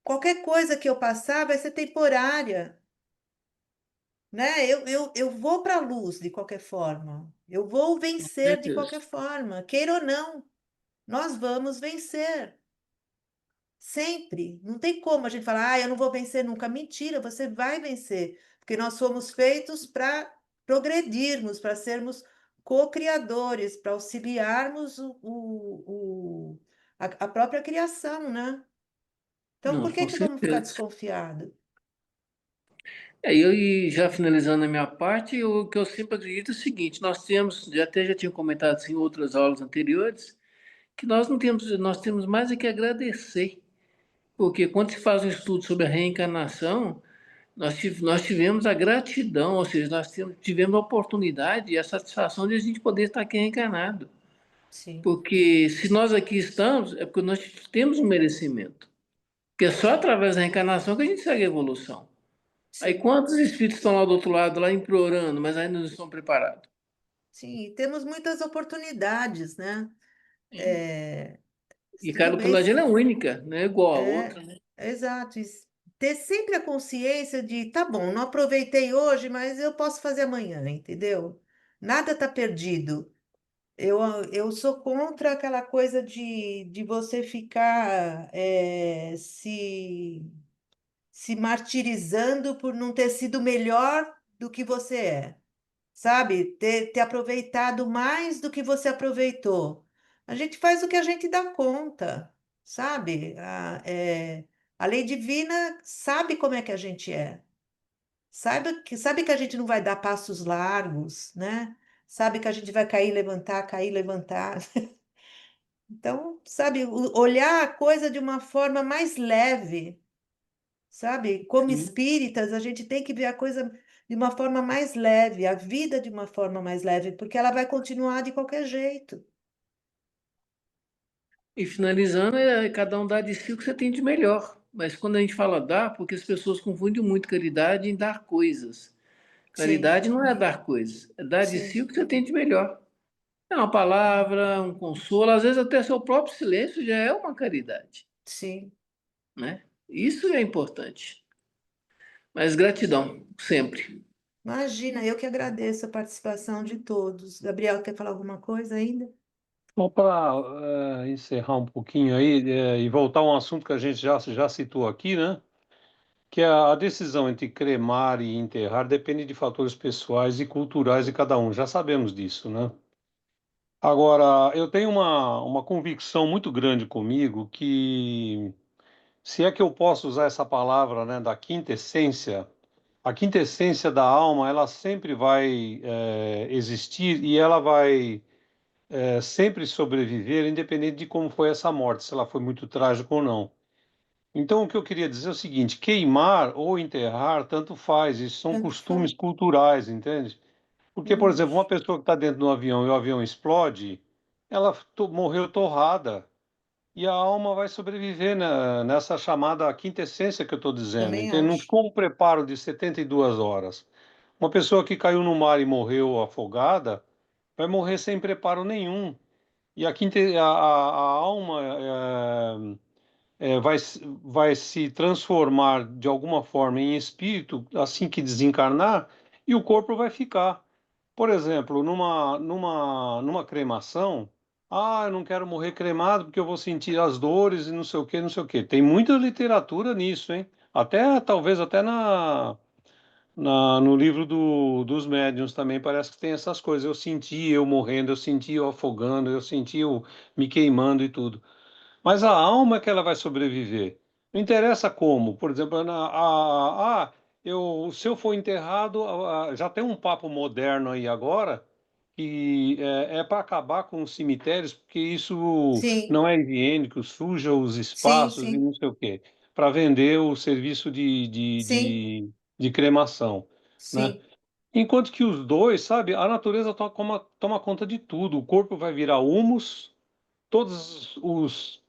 qualquer coisa que eu passar vai ser temporária, né? Eu vou para a luz de qualquer forma, eu vou Com vencer de certeza. qualquer forma, queira ou não, nós vamos vencer. Sempre. Não tem como a gente falar, eu não vou vencer nunca. Mentira, você vai vencer. Porque nós fomos feitos para progredirmos, para sermos co-criadores, para auxiliarmos a própria criação, né? Então, Não, por que com que vamos ficar certeza. desconfiados? Eu e já finalizando a minha parte, o que eu sempre acredito é o seguinte: nós temos, já tinha comentado isso em outras aulas anteriores, que nós temos mais é que agradecer, porque quando se faz um estudo sobre a reencarnação, nós tivemos a gratidão, ou seja, tivemos a oportunidade e a satisfação de a gente poder estar aqui reencarnado. Sim, Porque se nós aqui estamos, é porque nós temos um merecimento. Porque é só através da reencarnação que a gente segue a evolução. Aí sim, quantos espíritos estão lá do outro lado, lá implorando, mas ainda não estão preparados? sim. Temos muitas oportunidades, né? É, E cada tudo bem. oportunidade ela é única, não é igual a É, outra, né? exato. Ter sempre a consciência de, tá bom, não aproveitei hoje, mas eu posso fazer amanhã, entendeu? Nada está perdido. Eu, eu sou contra aquela coisa de você ficar se martirizando por não ter sido melhor do que você é, sabe? Ter aproveitado mais do que você aproveitou. A gente faz o que a gente dá conta, sabe? A lei divina sabe como é que a gente é. Sabe que a gente não vai dar passos largos, né? Sabe que a gente vai cair, levantar. Então, sabe, olhar a coisa de uma forma mais leve, sabe? Como Sim. espíritas, a gente tem que ver a coisa de uma forma mais leve, a vida de uma forma mais leve, porque ela vai continuar de qualquer jeito. E finalizando, cada um dá de si o que você tem de melhor. Mas quando a gente fala dar, porque as pessoas confundem muito caridade em dar coisas. Sim, Caridade não é dar coisas, é dar de si sim, o que você tem de melhor. É uma palavra, um consolo, às vezes até seu próprio silêncio já é uma caridade, sim. né? Isso é importante. Mas gratidão, sempre. Imagina, eu que agradeço a participação de todos. Gabriel, quer falar alguma coisa ainda? Só para encerrar um pouquinho aí e voltar a um assunto que a gente já citou aqui, né? Que a decisão entre cremar e enterrar depende de fatores pessoais e culturais de cada um. Já sabemos disso, né? Agora, eu tenho uma convicção muito grande comigo que, se é que eu posso usar essa palavra, né, da quinta essência, a quinta essência da alma, ela sempre vai existir e ela vai sempre sobreviver, independente de como foi essa morte, se ela foi muito trágica ou não. Então, o que eu queria dizer é o seguinte: queimar ou enterrar, tanto faz, isso são Tanto faz. costumes culturais, entende? Porque, por Uhum. exemplo, uma pessoa que está dentro do avião e o avião explode, ela morreu torrada e a alma vai sobreviver nessa chamada quinta essência que eu estou dizendo, Também entende? Não acho. ficou um preparo de 72 horas. Uma pessoa que caiu no mar e morreu afogada vai morrer sem preparo nenhum. E a, quinta, a alma vai se transformar de alguma forma em espírito assim que desencarnar e o corpo vai ficar. Por exemplo, numa cremação, eu não quero morrer cremado porque eu vou sentir as dores e não sei o que, não sei o que. Tem muita literatura nisso, hein? Até, talvez até no livro dos médiuns também parece que tem essas coisas. Eu senti eu morrendo, eu senti eu afogando, eu senti eu me queimando e tudo. Mas a alma é que ela vai sobreviver. Não interessa como. Por exemplo, se eu for enterrado, já tem um papo moderno aí agora que é para acabar com os cemitérios, porque isso Sim, não é higiênico, suja os sim, espaços e sim, não sei o quê, para vender o serviço sim, de cremação, né? sim. Enquanto que os dois, sabe, a natureza toma conta de tudo. O corpo vai virar humus, todos os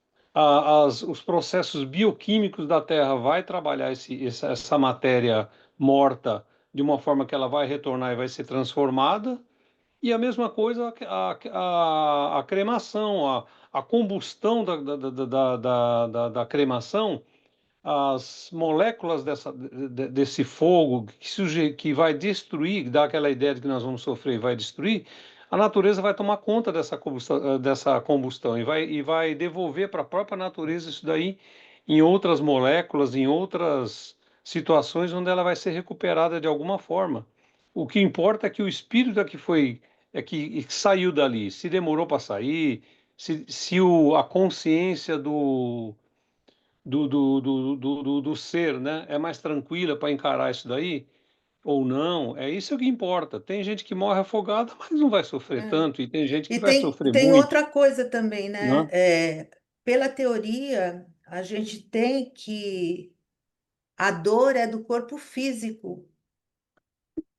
processos bioquímicos da Terra vai trabalhar essa matéria morta de uma forma que ela vai retornar e vai ser transformada. E a mesma coisa a cremação, a combustão da cremação, as moléculas desse fogo que vai destruir, dá aquela ideia de que nós vamos sofrer e vai destruir, a natureza vai tomar conta dessa combustão e vai devolver para a própria natureza isso daí em outras moléculas, em outras situações onde ela vai ser recuperada de alguma forma. O que importa é que o espírito que saiu dali, se demorou para sair, se a consciência do ser, né? É mais tranquila para encarar isso daí ou não? É isso que importa. Tem gente que morre afogada, mas não vai sofrer É. tanto, e tem gente que E vai tem, sofrer tem muito, outra coisa também, né? né? Pela teoria, a gente tem que a dor é do corpo físico,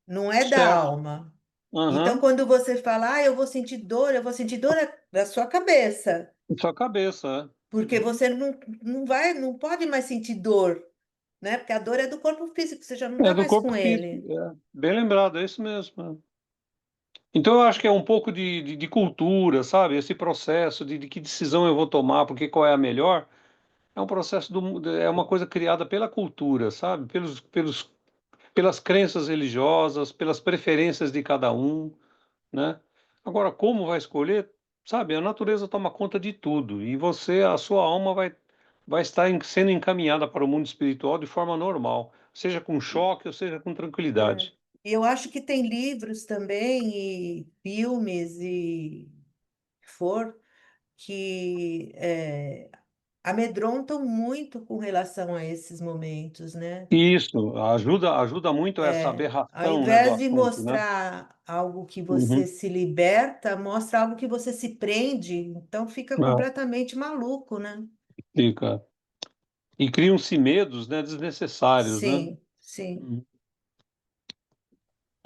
não é da Certo. alma. Então, Aham. quando você fala, eu vou sentir dor é da sua cabeça, Sua cabeça, porque você não vai, não pode mais sentir dor, né? Porque a dor é do corpo físico, você já não é está do mais corpo com físico. ele. É. Bem lembrado, é isso mesmo. Então, eu acho que é um pouco de cultura, sabe? Esse processo de que decisão eu vou tomar, porque qual é a melhor, é um processo é uma coisa criada pela cultura, sabe? Pelas crenças religiosas, pelas preferências de cada um, né? Agora, como vai escolher, sabe? A natureza toma conta de tudo e a sua alma vai estar sendo encaminhada para o mundo espiritual de forma normal, seja com choque ou seja com É. tranquilidade. E eu acho que tem livros também, e filmes, e for, que amedrontam muito com relação a esses momentos, né? Isso ajuda muito essa Ao aberração, né, do invés de assunto, né? mostrar algo que você Uhum. se liberta, mostra algo que você se prende, então fica É, completamente maluco, né? fica. E criam-se medos, né, desnecessários, né? Sim, sim. Uhum.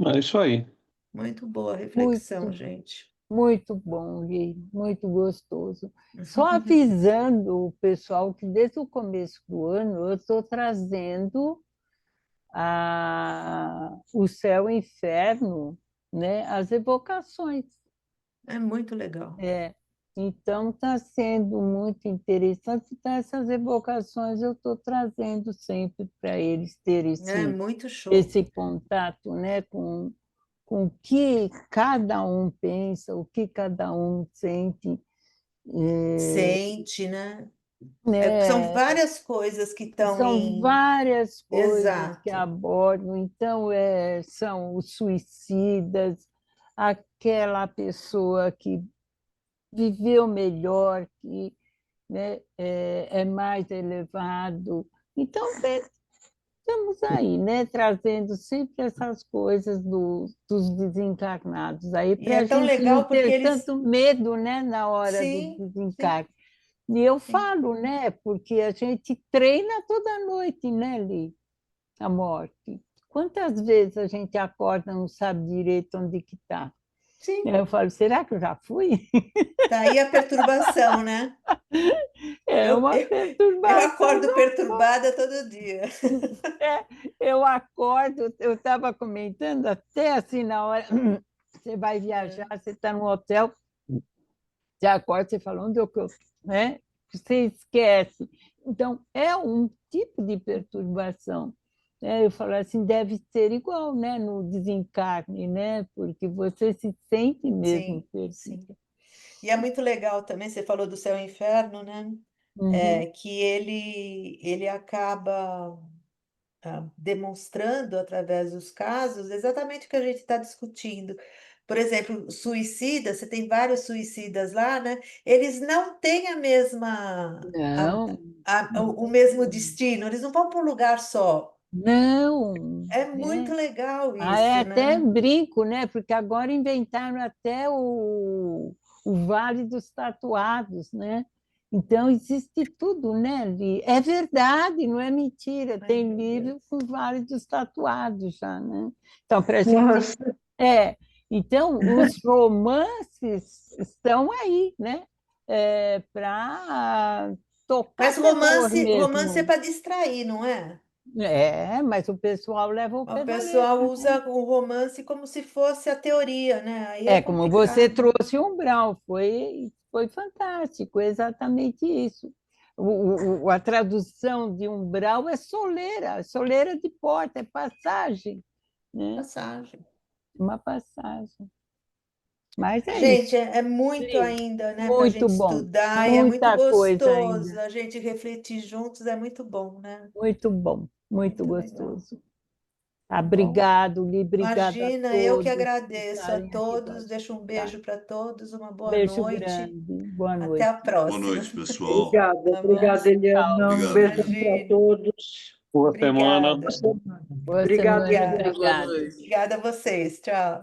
É isso aí. Muito boa reflexão, Muito, gente. muito bom, Gui, muito gostoso. Só avisando o pessoal que desde o começo do ano eu estou trazendo o céu e o inferno, né, as evocações. É muito legal. É. Então, está sendo muito interessante. Então, essas evocações eu estou trazendo sempre para eles terem É muito show. esse contato, né, com o que cada um pensa, o que cada um sente, Sente, né? São né? várias coisas que estão São em. várias coisas que Exato. abordam. Então, são os suicidas, aquela pessoa que viveu melhor, que, né, é mais elevado. Então, estamos aí, né, trazendo sempre essas coisas dos desencarnados aí E para é a tão gente não legal porque ter eles. tanto medo, né, na hora do Sim, sim, desencarne. E eu sim. falo, né, porque a gente treina toda noite, né, Li, a morte. Quantas vezes a gente acorda e não sabe direito onde que está? Sim. Eu falo, será que eu já fui? Tá aí a perturbação, né? É Eu, uma eu, eu perturbação. acordo perturbada todo dia. É, eu acordo, eu estava comentando até assim na hora, você vai viajar, É. você está no hotel, você acorda, você fala, onde eu estou? Né? Você esquece. Então, é um tipo de perturbação. Né? Eu falo assim, deve ser igual, né, no desencarne, né? Porque você se sente mesmo Sim, sim. perdido. E é muito legal também, você falou do céu e inferno, né? Uhum. Que ele acaba demonstrando através dos casos exatamente o que a gente está discutindo. Por exemplo, suicida, você tem vários suicidas lá, né? Eles não têm a mesma, Não, o mesmo destino, eles não vão para um lugar só. não, É muito né? legal É isso, até né? brinco, né? Porque agora inventaram até o Vale dos Tatuados, né? Então, existe tudo, né? É verdade, não é mentira. Tem meu livro Deus. com vários tatuados já, né? Então, para a gente... Nossa, Então, os romances estão aí, né? Para tocar Mas terror romance é mesmo. para distrair, não é? Mas o pessoal leva o O pé da pessoal letra. usa o romance como se fosse a teoria, né? Aí é Como você complicado. trouxe o umbral, foi fantástico, exatamente isso. A tradução de umbral é soleira de porta, é passagem, né? Passagem. Uma passagem. Mas é isso. Gente, é muito Sim, ainda, né, para a muito gente bom. estudar e é muito Muita coisa gostoso. ainda. A gente refletir juntos é muito bom, né? Muito bom, muito Muito legal. gostoso. Tá bom? Obrigado, Li, obrigada a Imagina, eu que todos por agradeço a estarem aqui com a todos. gente. Deixo um beijo para todos, uma boa Beijo noite. grande, boa Até noite. a próxima. Boa noite, pessoal. obrigada, Tá bom? obrigada, Eliana. Um Obrigado, beijo Eliana. para Imagine. todos. Boa semana. Obrigada. Boa Obrigado, semana, Eliana. Boa obrigada. noite. Obrigada a vocês. Tchau.